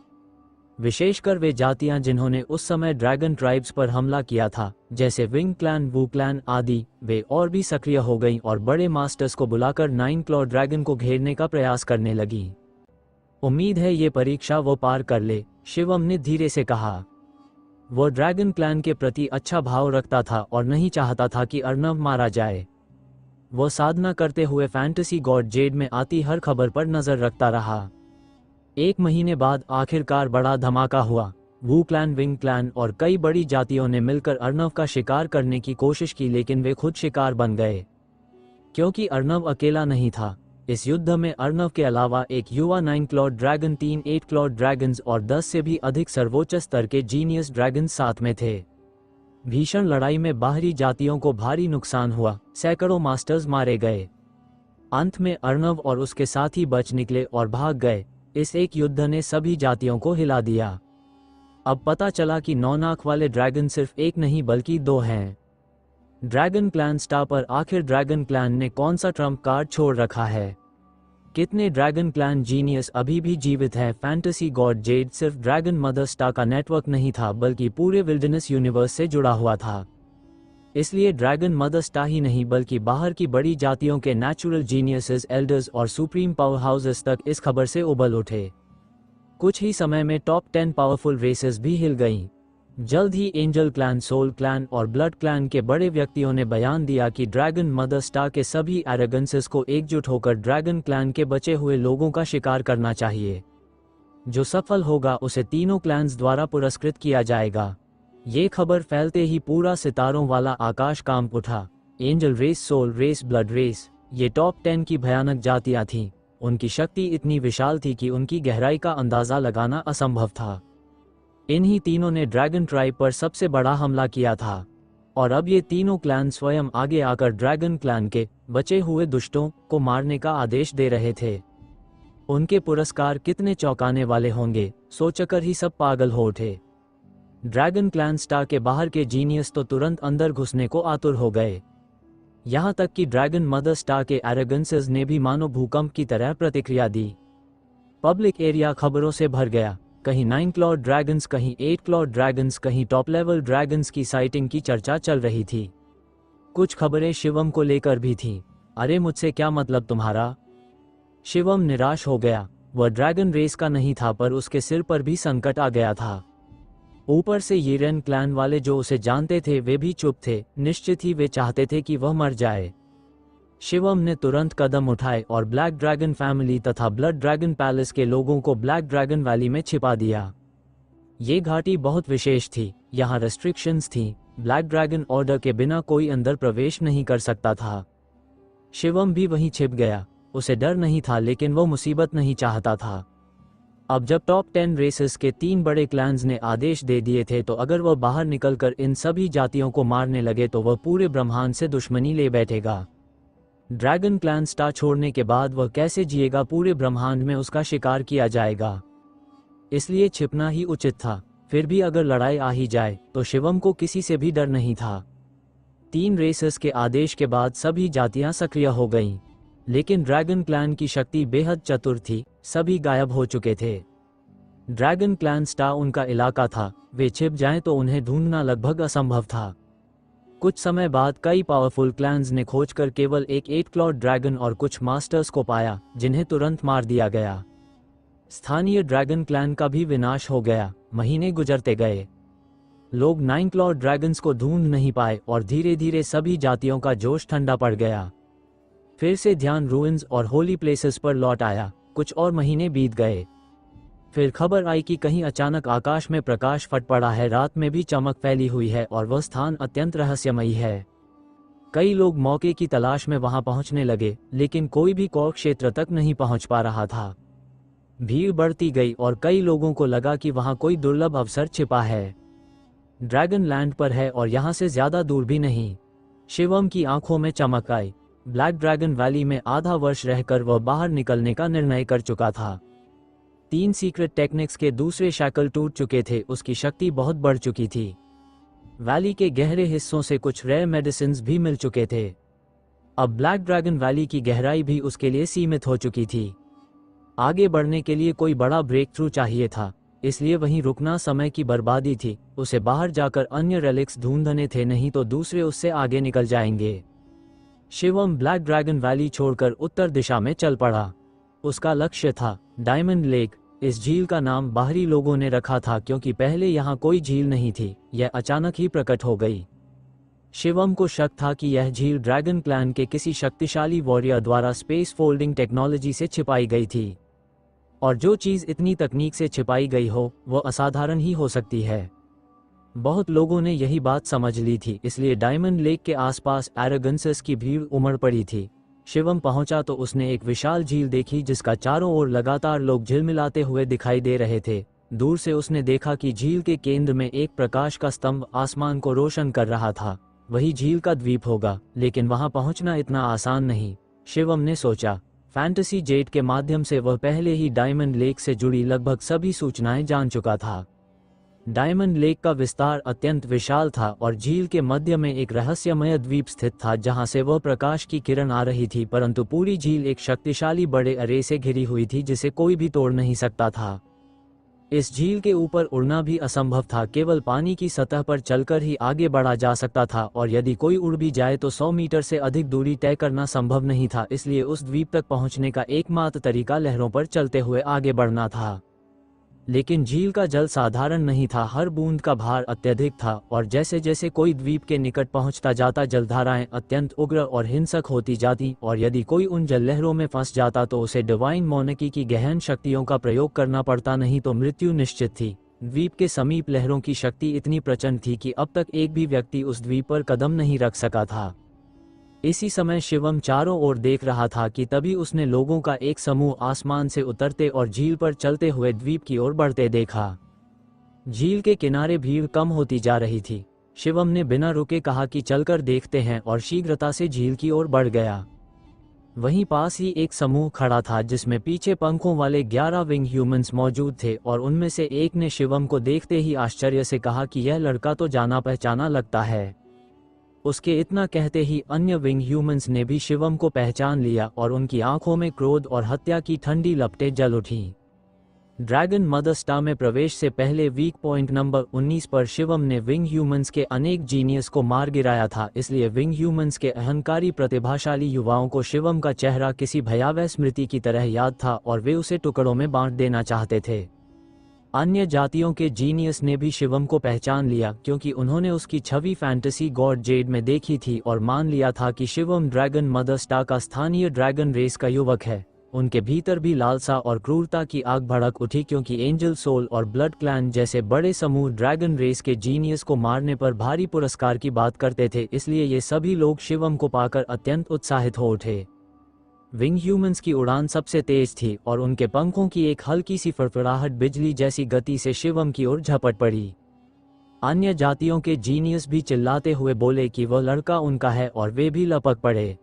B: विशेषकर वे जातियां जिन्होंने उस समय ड्रैगन ट्राइब्स पर हमला किया था, जैसे विंग क्लैन, वू क्लैन आदि, वे और भी सक्रिय हो गईं और बड़े मास्टर्स को बुलाकर 9 क्लॉ ड्रैगन को घेरने का प्रयास करने लगी। उम्मीद है ये परीक्षा वो पार कर ले, शिवम ने धीरे से कहा। वो ड्रैगन क्लैन के प्रति अच्छा भाव रखता था और नहीं चाहता था कि अर्नव मारा जाए। वो साधना करते हुए फैंटेसी गॉड जेड में आती हर खबर पर नजर रखता रहा। 1 महीने बाद आखिरकार बड़ा धमाका हुआ। वू क्लैन, विंग क्लैन और कई बड़ी जातियों ने मिलकर अर्नव का शिकार करने की कोशिश की, लेकिन वे खुद शिकार बन गए। क्योंकि अर्नव अकेला नहीं था, इस युद्ध में अर्नव के अलावा एक युवा 9 क्लॉड ड्रैगन, 3 8 क्लॉड ड्रैगन्स और 10 से भी अधिक सर्वोच्च स्तर के जीनियस ड्रैगन्स साथ में थे। भीषण लड़ाई में बाहरी जातियों को भारी नुकसान हुआ, सैकड़ों मास्टर्स मारे गए। अंत में अर्नव और उसके साथी बच निकले और भाग गए। इस एक युद्ध ने सभी जातियों को हिला दिया। अब पता चला कि 9 नाक वाले ड्रैगन सिर्फ एक नहीं बल्कि 2 हैं। ड्रैगन क्लैन स्टार पर आखिर ड्रैगन क्लैन ने कौन सा ट्रम्प कार्ड छोड़ रखा है? कितने ड्रैगन क्लैन जीनियस अभी भी जीवित हैं? फैंटेसी गॉड जेड सिर्फ ड्रैगन मदर स्टार का नेटवर्क नहीं था, बल्कि पूरे विल्डरनेस यूनिवर्स से जुड़ा हुआ था। इसलिए ड्रैगन मदर स्टार ही नहीं बल्कि बाहर की बड़ी जातियों के नेचुरल जीनियसेस, एल्डर्स और सुप्रीम पावर हाउसेस तक इस खबर से उबल उठे। कुछ ही समय में टॉप 10 पावरफुल रेसेस भी हिल गईं। जल्द ही एंजल क्लैन, सोल क्लैन और ब्लड क्लैन के बड़े व्यक्तियों ने बयान दिया कि ड्रैगन मदर स्टार के सभी एरोगेंसेस को एकजुट होकर ड्रैगन क्लैन के बचे हुए लोगों का शिकार करना चाहिए। जो सफल होगा उसे तीनों क्लैन्स द्वारा पुरस्कृत किया जाएगा। ये खबर फैलते ही पूरा सितारों वाला आकाश कांप उठा। Angel race, soul race, blood race, ये टॉप 10 की भयानक जातियां थीं। उनकी शक्ति इतनी विशाल थी कि उनकी गहराई का अंदाजा लगाना असंभव था। इन्हीं तीनों ने ड्रैगन ट्राइब पर सबसे बड़ा हमला किया था और अब ये तीनों क्लैन स्वयं आगे आकर ड्रैगन क्लैन के बचे हुए दुष्टों को मारने का आदेश दे रहे थे। उनके पुरस्कार कितने चौंकाने वाले होंगे, सोचकर ही सब पागल हो उठे। ड्रैगन क्लैन स्टार के बाहर के जीनियस तो तुरंत अंदर घुसने को आतुर हो गए। यहाँ तक कि ड्रैगन मदर स्टार के एरोगेंसेस ने भी मानो भूकंप की तरह प्रतिक्रिया दी। पब्लिक एरिया खबरों से भर गया। कहीं 9 क्लॉड ड्रैगन्स, कहीं 8 क्लॉड ड्रैगन्स, कहीं टॉप लेवल ड्रैगन्स की साइटिंग की चर्चा चल रही थी। कुछ खबरें शिवम को लेकर भी थीं। अरे मुझसे क्या मतलब तुम्हारा? शिवम निराश हो गया। वह ड्रैगन रेस का नहीं था, पर उसके सिर पर भी संकट आ गया था। ऊपर से येरेन क्लैन वाले जो उसे जानते थे वे भी चुप थे। निश्चित ही वे चाहते थे कि वह मर जाए। शिवम ने तुरंत कदम उठाए और ब्लैक ड्रैगन फैमिली तथा ब्लड ड्रैगन पैलेस के लोगों को ब्लैक ड्रैगन वैली में छिपा दिया। ये घाटी बहुत विशेष थी। यहाँ रेस्ट्रिक्शंस थीं। ब्लैक ड्रैगन ऑर्डर के बिना कोई अंदर प्रवेश नहीं कर सकता था। शिवम भी वहीं छिप गया। उसे डर नहीं था, लेकिन वो मुसीबत नहीं चाहता था। अब जब टॉप 10 रेसेस के 3 बड़े क्लैन्स ने आदेश दे दिए थे, तो अगर वह बाहर निकलकर इन सभी जातियों को मारने लगे तो वह पूरे ब्रह्मांड से दुश्मनी ले बैठेगा। ड्रैगन क्लैन स्टार छोड़ने के बाद वह कैसे जिएगा? पूरे ब्रह्मांड में उसका शिकार किया जाएगा। इसलिए छिपना ही उचित था। फिर भी अगर लड़ाई आ ही जाए तो शिवम को किसी से भी डर नहीं था। 3 रेसेस के आदेश के बाद सभी जातियां सक्रिय हो गईं। लेकिन ड्रैगन क्लैन की शक्ति बेहद चतुर थी। सभी गायब हो चुके थे। ड्रैगन क्लैन स्टार उनका इलाका था। वे छिप जाएं तो उन्हें ढूंढना लगभग असंभव था। कुछ समय बाद कई पावरफुल क्लैन्स ने खोजकर केवल एक 8 क्लॉड ड्रैगन और कुछ मास्टर्स को पाया, जिन्हें तुरंत मार दिया गया। स्थानीय ड्रैगन क्लैन का भी विनाश हो गया। महीने गुजरते गए। लोग 9 क्लॉड ड्रैगन्स को ढूंढ नहीं पाए और धीरे धीरे सभी जातियों का जोश ठंडा पड़ गया। फिर से ध्यान रूइंस और होली प्लेसेस पर लौट आया। कुछ और महीने बीत गए। फिर खबर आई कि कहीं अचानक आकाश में प्रकाश फट पड़ा है। रात में भी चमक फैली हुई है और वह स्थान अत्यंत रहस्यमयी है। कई लोग मौके की तलाश में वहां पहुंचने लगे, लेकिन कोई भी कौर क्षेत्र तक नहीं पहुंच पा रहा था। भीड़ बढ़ती गई और कई लोगों को लगा कि वहां कोई दुर्लभ अवसर छिपा है। ड्रैगन लैंड पर है और यहां से ज्यादा दूर भी नहीं। शिवम की आंखों में चमक आई। ब्लैक ड्रैगन वैली में आधा वर्ष रहकर वह बाहर निकलने का निर्णय कर चुका था। 3 सीक्रेट टेक्निक्स के दूसरे शैकल टूट चुके थे। उसकी शक्ति बहुत बढ़ चुकी थी। वैली के गहरे हिस्सों से कुछ रेयर मेडिसिन्स भी मिल चुके थे। अब ब्लैक ड्रैगन वैली की गहराई भी उसके लिए सीमित हो चुकी थी। आगे बढ़ने के लिए कोई बड़ा ब्रेक थ्रू चाहिए था, इसलिए वहीं रुकना समय की बर्बादी थी। उसे बाहर जाकर अन्य रेलिक्स ढूंढने थे, नहीं तो दूसरे उससे आगे निकल जाएंगे। शिवम ब्लैक ड्रैगन वैली छोड़कर उत्तर दिशा में चल पड़ा। उसका लक्ष्य था डायमंड लेक। इस झील का नाम बाहरी लोगों ने रखा था क्योंकि पहले यहाँ कोई झील नहीं थी। यह अचानक ही प्रकट हो गई। शिवम को शक था कि यह झील ड्रैगन क्लैन के किसी शक्तिशाली वॉरियर द्वारा स्पेस फोल्डिंग टेक्नोलॉजी से छिपाई गई थी। और जो चीज़ इतनी तकनीक से छिपाई गई हो वह असाधारण ही हो सकती है। बहुत लोगों ने यही बात समझ ली थी, इसलिए डायमंड लेक के आसपास एरोगेंसेस की भीड़ उमड़ पड़ी थी। शिवम पहुंचा तो उसने एक विशाल झील देखी जिसका चारों ओर लगातार लोग झिलमिलाते हुए दिखाई दे रहे थे। दूर से उसने देखा कि झील के केंद्र में एक प्रकाश का स्तंभ आसमान को रोशन कर रहा था। वही झील का द्वीप होगा, लेकिन वहां पहुंचना इतना आसान नहीं, शिवम ने सोचा। फैंटेसी जेट के माध्यम से वह पहले ही डायमंड लेक से जुड़ी लगभग सभी सूचनाएं जान चुका था। डायमंड लेक का विस्तार अत्यंत विशाल था और झील के मध्य में एक रहस्यमय द्वीप स्थित था जहां से वह प्रकाश की किरण आ रही थी, परंतु पूरी झील एक शक्तिशाली बड़े अरे से घिरी हुई थी जिसे कोई भी तोड़ नहीं सकता था। इस झील के ऊपर उड़ना भी असंभव था। केवल पानी की सतह पर चलकर ही आगे बढ़ा जा सकता था और यदि कोई उड़ भी जाए तो 100 मीटर से अधिक दूरी तय करना संभव नहीं था। इसलिए उस द्वीप तक पहुंचने का एकमात्र तरीका लहरों पर चलते हुए आगे बढ़ना था। लेकिन झील का जल साधारण नहीं था। हर बूंद का भार अत्यधिक था और जैसे जैसे कोई द्वीप के निकट पहुंचता जाता जलधाराएं अत्यंत उग्र और हिंसक होती जाती और यदि कोई उन जल लहरों में फंस जाता तो उसे डिवाइन मोनेकी की गहन शक्तियों का प्रयोग करना पड़ता, नहीं तो मृत्यु निश्चित थी। द्वीप के समीप लहरों की शक्ति इतनी प्रचंड थी कि अब तक एक भी व्यक्ति उस द्वीप पर कदम नहीं रख सका था। इसी समय शिवम चारों ओर देख रहा था कि तभी उसने लोगों का एक समूह आसमान से उतरते और झील पर चलते हुए द्वीप की ओर बढ़ते देखा। झील के किनारे भीड़ कम होती जा रही थी। शिवम ने बिना रुके कहा कि चलकर देखते हैं और शीघ्रता से झील की ओर बढ़ गया। वहीं पास ही एक समूह खड़ा था जिसमें पीछे पंखों वाले 11 विंग ह्यूमंस मौजूद थे और उनमें से एक ने शिवम को देखते ही आश्चर्य से कहा कि यह लड़का तो जाना पहचाना लगता है। उसके इतना कहते ही अन्य विंग ह्यूमंस ने भी शिवम को पहचान लिया और उनकी आंखों में क्रोध और हत्या की ठंडी लपटें जल उठीं। ड्रैगन मदर स्टार में प्रवेश से पहले वीक पॉइंट नंबर 19 पर शिवम ने विंग ह्यूमंस के अनेक जीनियस को मार गिराया था, इसलिए विंग ह्यूमंस के अहंकारी प्रतिभाशाली युवाओं को शिवम का चेहरा किसी भयावह स्मृति की तरह याद था और वे उसे टुकड़ों में बांट देना चाहते थे। अन्य जातियों के जीनियस ने भी शिवम को पहचान लिया क्योंकि उन्होंने उसकी छवि फैंटेसी गॉड जेड में देखी थी और मान लिया था कि शिवम ड्रैगन मदर स्टार का स्थानीय ड्रैगन रेस का युवक है। उनके भीतर भी लालसा और क्रूरता की आग भड़क उठी क्योंकि एंजल सोल और ब्लड क्लैन जैसे बड़े समूह ड्रैगन रेस के जीनियस को मारने पर भारी पुरस्कार की बात करते थे, इसलिए ये सभी लोग शिवम को पाकर अत्यंत उत्साहित हो उठे। विंग ह्यूमंस की उड़ान सबसे तेज थी और उनके पंखों की एक हल्की सी फड़फड़ाहट बिजली जैसी गति से शिवम की ओर झपट पड़ी। अन्य जातियों के जीनियस भी चिल्लाते हुए बोले कि वह लड़का उनका है और वे भी लपक पड़े।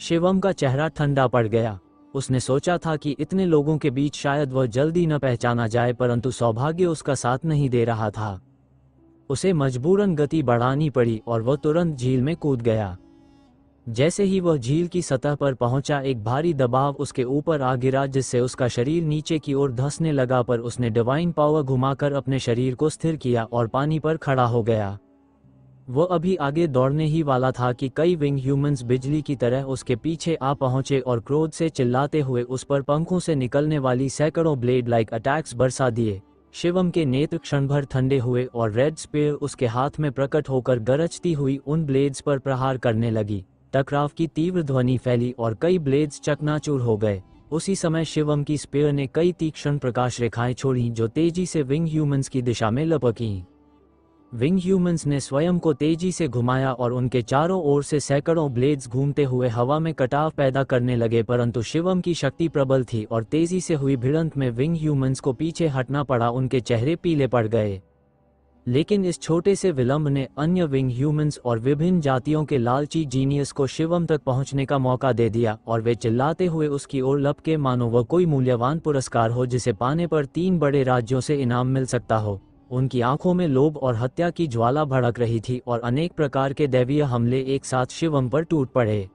B: शिवम का चेहरा ठंडा पड़ गया। उसने सोचा था कि इतने लोगों के बीच शायद वह जल्दी न पहचाना जाए, परंतु सौभाग्य उसका साथ नहीं दे रहा था। उसे मजबूरन गति बढ़ानी पड़ी और वह तुरंत झील में कूद गया। जैसे ही वह झील की सतह पर पहुंचा, एक भारी दबाव उसके ऊपर आ गिरा जिससे उसका शरीर नीचे की ओर धंसने लगा, पर उसने डिवाइन पावर घुमाकर अपने शरीर को स्थिर किया और पानी पर खड़ा हो गया। वो अभी आगे दौड़ने ही वाला था कि कई विंग ह्यूमंस बिजली की तरह उसके पीछे आ पहुंचे और क्रोध से चिल्लाते हुए उस पर पंखों से निकलने वाली सैकड़ों ब्लेड लाइक अटैक्स बरसा दिए। शिवम के नेत्र क्षण भर ठंडे हुए और रेड स्पीयर उसके हाथ में प्रकट होकर गरजती हुई उन ब्लेड्स पर प्रहार करने लगी। टकराव की तीव्र ध्वनि फैली और कई ब्लेड्स चकनाचूर हो गए। उसी समय शिवम की स्पीयर ने कई तीक्ष्ण प्रकाश रेखाएं छोड़ी जो तेजी से विंग ह्यूमंस की दिशा में लपकीं। विंग ह्यूमंस ने स्वयं को तेजी से घुमाया और उनके चारों ओर से सैकड़ों ब्लेड्स घूमते हुए हवा में कटाव पैदा करने लगे, परंतु शिवम की शक्ति प्रबल थी और तेजी से हुई भिड़ंत में विंग ह्यूमंस को पीछे हटना पड़ा। उनके चेहरे पीले पड़ गए, लेकिन इस छोटे से विलंब ने अन्य विंग ह्यूमंस और विभिन्न जातियों के लालची जीनियस को शिवम तक पहुंचने का मौका दे दिया और वे चिल्लाते हुए उसकी ओर लपके मानो वह कोई मूल्यवान पुरस्कार हो जिसे पाने पर 3 बड़े राज्यों से इनाम मिल सकता हो। उनकी आंखों में लोभ और हत्या की ज्वाला भड़क रही थी और अनेक प्रकार के दैवीय हमले एक साथ शिवम पर टूट पड़े।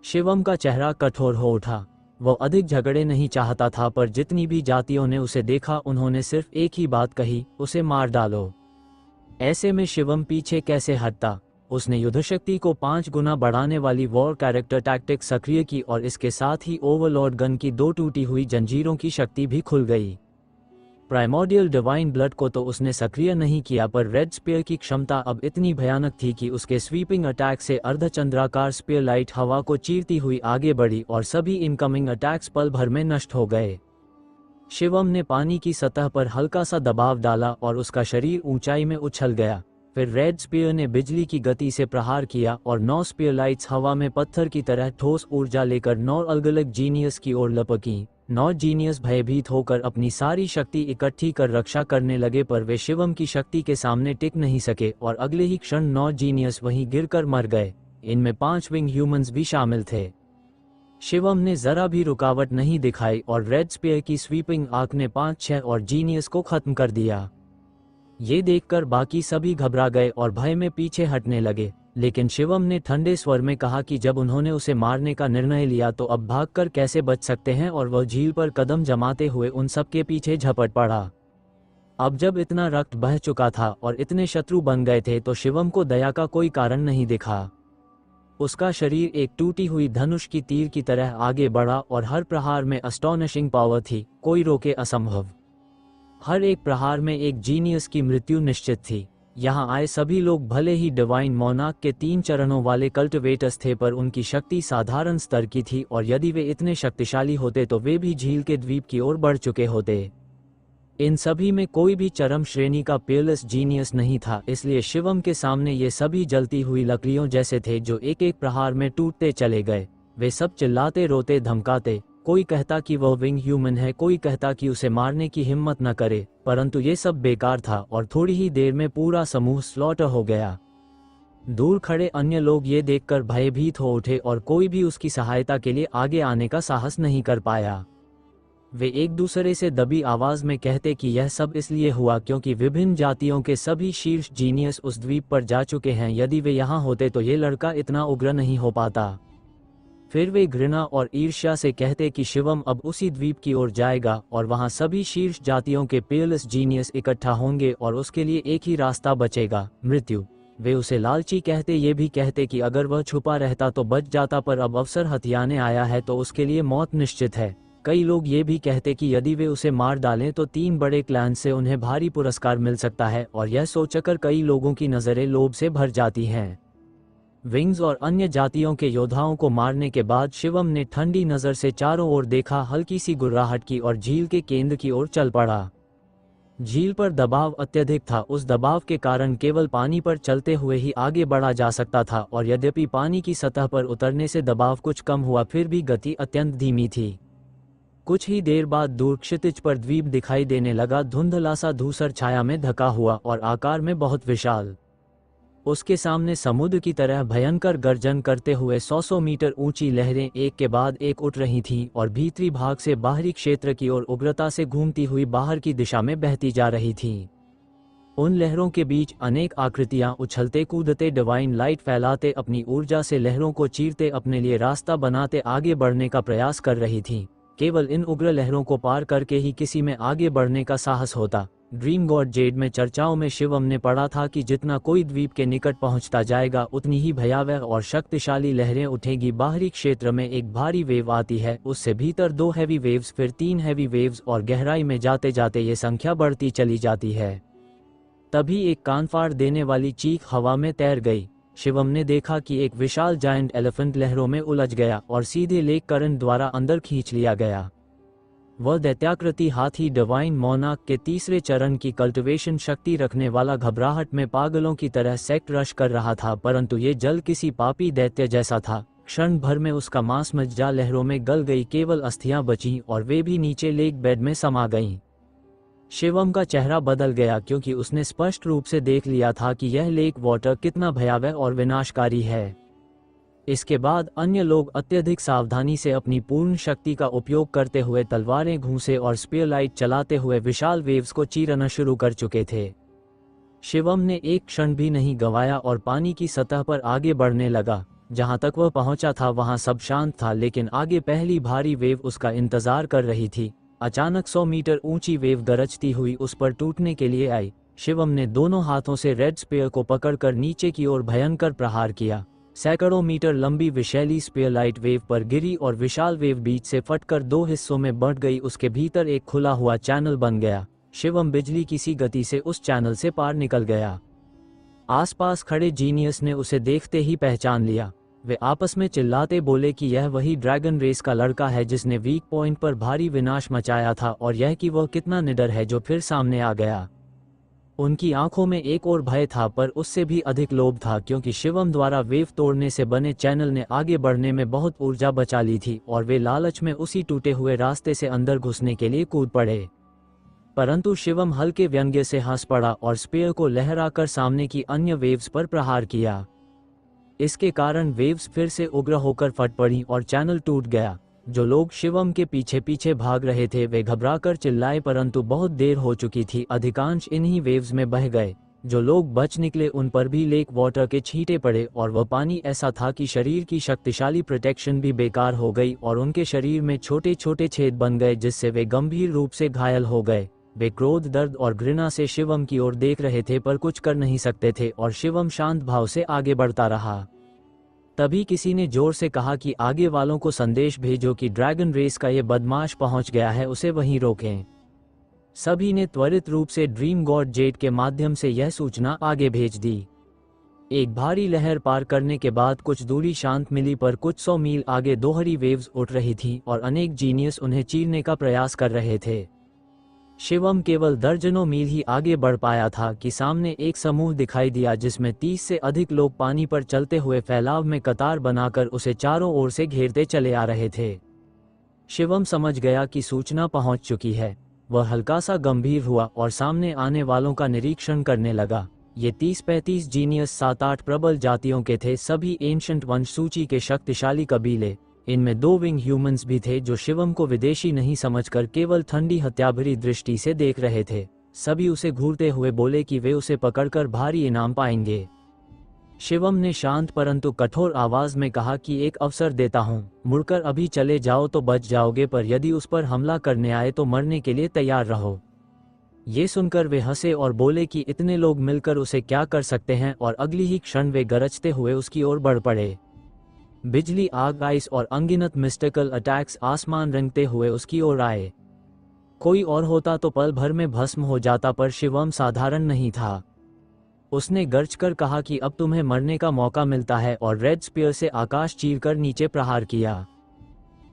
B: शिवम का चेहरा कठोर हो उठा। वह अधिक झगड़े नहीं चाहता था, पर जितनी भी जातियों ने उसे देखा उन्होंने सिर्फ एक ही बात कही, उसे मार डालो। ऐसे में शिवम पीछे कैसे हटता। उसने युद्धशक्ति को 5 गुना बढ़ाने वाली वॉर कैरेक्टर टैक्टिक सक्रिय की और इसके साथ ही ओवरलॉर्ड गन की 2 टूटी हुई जंजीरों की शक्ति भी खुल गई। प्राइमोर्डियल डिवाइन ब्लड को तो उसने सक्रिय नहीं किया, पर रेड स्पीयर की क्षमता अब इतनी भयानक थी कि उसके स्वीपिंग अटैक से अर्धचंद्राकार स्पीयर लाइट हवा को चीरती हुई आगे बढ़ी और सभी इनकमिंग अटैक्स पल भर में नष्ट हो गए। शिवम ने पानी की सतह पर हल्का सा दबाव डाला और उसका शरीर ऊंचाई में उछल गया। फिर रेड स्पीयर ने बिजली की गति से प्रहार किया और 9 स्पीयर लाइट्स हवा में पत्थर की तरह ठोस ऊर्जा लेकर 9 अलग-अलग जीनियस की ओर लपकीं। 9 जीनियस भयभीत होकर अपनी सारी शक्ति इकट्ठी कर रक्षा करने लगे, पर वे शिवम की शक्ति के सामने टिक नहीं सके और अगले ही क्षण 9 जीनियस वहीं गिरकर मर गए। इनमें 5 विंग ह्यूमंस भी शामिल थे। शिवम ने जरा भी रुकावट नहीं दिखाई और रेड स्पीयर की स्वीपिंग आंख ने 5-6 और जीनियस को खत्म कर दिया। ये देखकर बाकी सभी घबरा गए और भय में पीछे हटने लगे, लेकिन शिवम ने ठंडे स्वर में कहा कि जब उन्होंने उसे मारने का निर्णय लिया तो अब भागकर कैसे बच सकते हैं, और वह झील पर कदम जमाते हुए उन सबके पीछे झपट पड़ा। अब जब इतना रक्त बह चुका था और इतने शत्रु बन गए थे तो शिवम को दया का कोई कारण नहीं दिखा। उसका शरीर एक टूटी हुई धनुष की तीर की तरह आगे बढ़ा और हर प्रहार में अस्टॉनिशिंग पावर थी, कोई रोके असंभव। हर एक प्रहार में एक जीनियस की मृत्यु निश्चित थी। यहाँ आए सभी लोग भले ही डिवाइन मोनार्क के 3 चरणों वाले कल्टिवेटर्स थे, पर उनकी शक्ति साधारण स्तर की थी और यदि वे इतने शक्तिशाली होते तो वे भी झील के द्वीप की ओर बढ़ चुके होते। इन सभी में कोई भी चरम श्रेणी का पेयरलेस जीनियस नहीं था, इसलिए शिवम के सामने ये सभी जलती हुई लकड़ियों जैसे थे जो एक एक प्रहार में टूटते चले गए। वे सब चिल्लाते रोते धमकाते, कोई कहता कि वह विंग ह्यूमन है, कोई कहता कि उसे मारने की हिम्मत न करे, परंतु ये सब बेकार था और थोड़ी ही देर में पूरा समूह स्लॉटर हो गया। दूर खड़े अन्य लोग ये देखकर भयभीत हो उठे और कोई भी उसकी सहायता के लिए आगे आने का साहस नहीं कर पाया। वे एक दूसरे से दबी आवाज में कहते कि यह सब इसलिए हुआ क्योंकि विभिन्न जातियों के सभी शीर्ष जीनियस उस द्वीप पर जा चुके हैं। यदि वे यहाँ होते तो ये लड़का इतना उग्र नहीं हो पाता। फिर वे घृणा और ईर्ष्या से कहते कि शिवम अब उसी द्वीप की ओर जाएगा और वहां सभी शीर्ष जातियों के पेयरलेस जीनियस इकट्ठा होंगे और उसके लिए एक ही रास्ता बचेगा, मृत्यु। वे उसे लालची कहते, ये भी कहते कि अगर वह छुपा रहता तो बच जाता, पर अब अवसर हथियाने आया है तो उसके लिए मौत निश्चित है। कई लोग ये भी कहते कि यदि वे उसे मार डालें तो 3 बड़े क्लैन से उन्हें भारी पुरस्कार मिल सकता है, और यह सोचकर कई लोगों की नज़रें लोभ से भर जाती हैं। विंग्स और अन्य जातियों के योद्धाओं को मारने के बाद शिवम ने ठंडी नज़र से चारों ओर देखा, हल्की सी गुर्राहट की और झील के केंद्र की ओर चल पड़ा। झील पर दबाव अत्यधिक था, उस दबाव के कारण केवल पानी पर चलते हुए ही आगे बढ़ा जा सकता था, और यद्यपि पानी की सतह पर उतरने से दबाव कुछ कम हुआ, फिर भी गति अत्यंत धीमी थी। कुछ ही देर बाद दूर क्षितिज पर द्वीप दिखाई देने लगा, धुंधला सा धूसर छाया में ढका हुआ और आकार में बहुत विशाल। उसके सामने समुद्र की तरह भयंकर गर्जन करते हुए 100 मीटर ऊंची लहरें एक के बाद एक उठ रही थीं और भीतरी भाग से बाहरी क्षेत्र की ओर उग्रता से घूमती हुई बाहर की दिशा में बहती जा रही थीं। उन लहरों के बीच अनेक आकृतियां उछलते कूदते डिवाइन लाइट फैलाते अपनी ऊर्जा से लहरों को चीरते अपने लिए रास्ता बनाते आगे बढ़ने का प्रयास कर रही थीं। केवल इन उग्र लहरों को पार करके ही किसी में आगे बढ़ने का साहस होता। ड्रीम गॉड जेड में चर्चाओं में शिवम ने पढ़ा था कि जितना कोई द्वीप के निकट पहुंचता जाएगा उतनी ही भयावह और शक्तिशाली लहरें उठेगी। बाहरी क्षेत्र में एक भारी वेव आती है, उससे भीतर 2 हैवी वेव्स, फिर 3 हैवी वेव्स, और गहराई में जाते जाते ये संख्या बढ़ती चली जाती है। तभी एक कानफाड़ देने वाली चीख हवा में तैर गई। शिवम ने देखा कि एक विशाल जायंट एलिफेंट लहरों में उलझ गया और सीधे लेक करंट द्वारा अंदर खींच लिया गया। वह दैत्याकृति हाथी डिवाइन मोनार्क के तीसरे चरण की कल्टिवेशन शक्ति रखने वाला घबराहट में पागलों की तरह सेक्ट रश कर रहा था, परंतु ये जल किसी पापी दैत्य जैसा था। क्षण भर में उसका मांस मज्जा लहरों में गल गई, केवल अस्थियां बचीं और वे भी नीचे लेक बेड में समा गईं। शिवम का चेहरा बदल गया क्योंकि उसने स्पष्ट रूप से देख लिया था कि यह लेक वाटर कितना भयावह और विनाशकारी है। इसके बाद अन्य लोग अत्यधिक सावधानी से अपनी पूर्ण शक्ति का उपयोग करते हुए तलवारें, घूंसे और स्पीयरलाइट चलाते हुए विशाल वेव्स को चीरना शुरू कर चुके थे। शिवम ने एक क्षण भी नहीं गंवाया और पानी की सतह पर आगे बढ़ने लगा। जहां तक वह पहुंचा था वहां सब शांत था, लेकिन आगे पहली भारी वेव उसका इंतजार कर रही थी। अचानक 100 मीटर ऊंची वेव गरजती हुई उस पर टूटने के लिए आई। शिवम ने दोनों हाथों से रेड स्पेयर को पकड़कर नीचे की ओर भयंकर प्रहार किया। सैकड़ों मीटर लंबी विशैली स्पेयर लाइट वेव पर गिरी और विशाल वेव बीच से फटकर 2 हिस्सों में बंट गई। उसके भीतर एक खुला हुआ चैनल बन गया। शिवम बिजली की सी गति से उस चैनल से पार निकल गया। आसपास खड़े जीनियस ने उसे देखते ही पहचान लिया। वे आपस में चिल्लाते बोले कि यह वही ड्रैगन रेस का लड़का है जिसने वीक पॉइंट पर भारी विनाश मचाया था, और यह कि वह कितना निडर है जो फिर सामने आ गया। उनकी आंखों में एक और भय था, पर उससे भी अधिक लोभ था, क्योंकि शिवम द्वारा वेव तोड़ने से बने चैनल ने आगे बढ़ने में बहुत ऊर्जा बचा ली थी और वे लालच में उसी टूटे हुए रास्ते से अंदर घुसने के लिए कूद पड़े। परंतु शिवम हल्के व्यंग्य से हंस पड़ा और स्पेयर को लहराकर सामने की अन्य वेव्स पर प्रहार किया। इसके कारण वेव्स फिर से उग्र होकर फट पड़ी और चैनल टूट गया। जो लोग शिवम के पीछे पीछे भाग रहे थे वे घबराकर चिल्लाए, परंतु बहुत देर हो चुकी थी। अधिकांश इन्हीं वेव्स में बह गए। जो लोग बच निकले उन पर भी लेक वाटर के छींटे पड़े, और वह पानी ऐसा था कि शरीर की शक्तिशाली प्रोटेक्शन भी बेकार हो गई और उनके शरीर में छोटे छोटे छेद बन गए, जिससे वे गंभीर रूप से घायल हो गए। वे क्रोध, दर्द और घृणा से शिवम की ओर देख रहे थे, पर कुछ कर नहीं सकते थे, और शिवम शांत भाव से आगे बढ़ता रहा। तभी किसी ने जोर से कहा कि आगे वालों को संदेश भेजो कि ड्रैगन रेस का ये बदमाश पहुंच गया है, उसे वहीं रोकें। सभी ने त्वरित रूप से ड्रीम गॉड जेट के माध्यम से यह सूचना आगे भेज दी। एक भारी लहर पार करने के बाद कुछ दूरी शांत मिली, पर कुछ 100 मील आगे दोहरी वेव्स उठ रही थीं और अनेक जीनियस उन्हें चीरने का प्रयास कर रहे थे। शिवम केवल दर्जनों मील ही आगे बढ़ पाया था कि सामने एक समूह दिखाई दिया जिसमें 30 से अधिक लोग पानी पर चलते हुए फैलाव में कतार बनाकर उसे चारों ओर से घेरते चले आ रहे थे। शिवम समझ गया कि सूचना पहुंच चुकी है। वह हल्का सा गंभीर हुआ और सामने आने वालों का निरीक्षण करने लगा। ये 30-35 जीनियस 7-8 प्रबल जातियों के थे, सभी एंशंट वंश सूची के शक्तिशाली कबीले। इनमें 2 विंग ह्यूमंस भी थे जो शिवम को विदेशी नहीं समझकर केवल ठंडी हत्याभरी दृष्टि से देख रहे थे। सभी उसे घूरते हुए बोले कि वे उसे पकड़कर भारी इनाम पाएंगे। शिवम ने शांत परंतु कठोर आवाज में कहा कि एक अवसर देता हूँ, मुड़कर अभी चले जाओ तो बच जाओगे, पर यदि उस पर हमला करने आए तो मरने के लिए तैयार रहो। ये सुनकर वे हंसे और बोले कि इतने लोग मिलकर उसे क्या कर सकते हैं, और अगली ही क्षण वे गरजते हुए उसकी ओर बढ़ पड़े। बिजली, आग, आइस और अनगिनत मिस्टिकल अटैक्स आसमान रेंगते हुए उसकी ओर आए। कोई और होता तो पल भर में भस्म हो जाता, पर शिवम साधारण नहीं था। उसने गर्जकर कहा कि अब तुम्हें मरने का मौका मिलता है, और रेड स्पीयर से आकाश चीरकर नीचे प्रहार किया।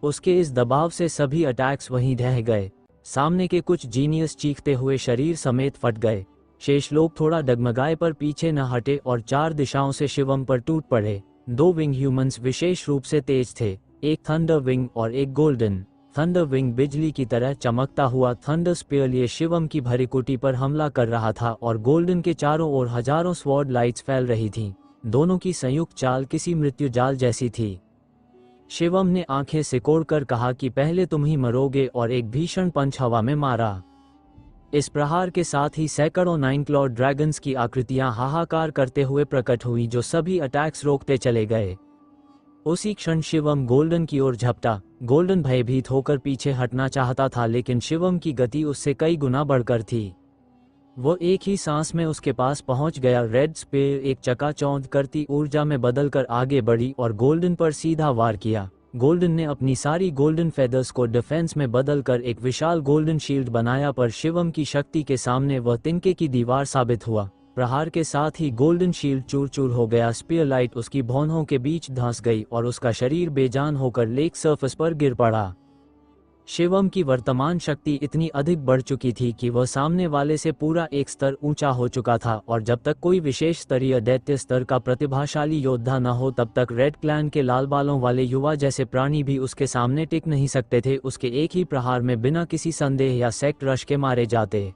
B: उसके इस दबाव से सभी अटैक्स वहीं ढह गए। सामने के कुछ जीनियस चीखते हुए शरीर समेत फट गए। शेष लोग थोड़ा डगमगाए पर पीछे न हटे और 4 दिशाओं से शिवम पर टूट पड़े। 2 विंग ह्यूमंस विशेष रूप से तेज थे, एक थंडर विंग और एक गोल्डन। थंडर विंग बिजली की तरह चमकता हुआ थंडर स्पीयर लिए शिवम की भरीकुटी पर हमला कर रहा था, और गोल्डन के चारों ओर हजारों स्वॉर्ड लाइट्स फैल रही थीं। दोनों की संयुक्त चाल किसी मृत्यु जाल जैसी थी। शिवम ने आंखें सिकोड़कर कहा कि पहले तुम ही मरोगे, और एक भीषण पंच हवा में मारा। इस प्रहार के साथ ही सैकड़ों 9 क्लॉड ड्रैगन्स की आकृतियां हाहाकार करते हुए प्रकट हुई, जो सभी अटैक्स रोकते चले गए। उसी क्षण शिवम गोल्डन की ओर झपटा। गोल्डन भयभीत होकर पीछे हटना चाहता था, लेकिन शिवम की गति उससे कई गुना बढ़कर थी। वो एक ही सांस में उसके पास पहुंच गया। रेड स्पीयर एक चकाचौंध करती ऊर्जा में बदलकर आगे बढ़ी और गोल्डन पर सीधा वार किया। गोल्डन ने अपनी सारी गोल्डन फेदर्स को डिफेंस में बदलकर एक विशाल गोल्डन शील्ड बनाया, पर शिवम की शक्ति के सामने वह तिनके की दीवार साबित हुआ। प्रहार के साथ ही गोल्डन शील्ड चूर चूर हो गया। स्पीयर लाइट उसकी भौहों के बीच धंस गई और उसका शरीर बेजान होकर लेक सरफेस पर गिर पड़ा। शिवम की वर्तमान शक्ति इतनी अधिक बढ़ चुकी थी कि वह सामने वाले से पूरा एक स्तर ऊंचा हो चुका था, और जब तक कोई विशेष स्तरीय दैत्य स्तर का प्रतिभाशाली योद्धा न हो तब तक रेड क्लैन के लाल बालों वाले युवा जैसे प्राणी भी उसके सामने टिक नहीं सकते थे। उसके एक ही प्रहार में बिना किसी संदेह या सेक्ट रश के मारे जाते।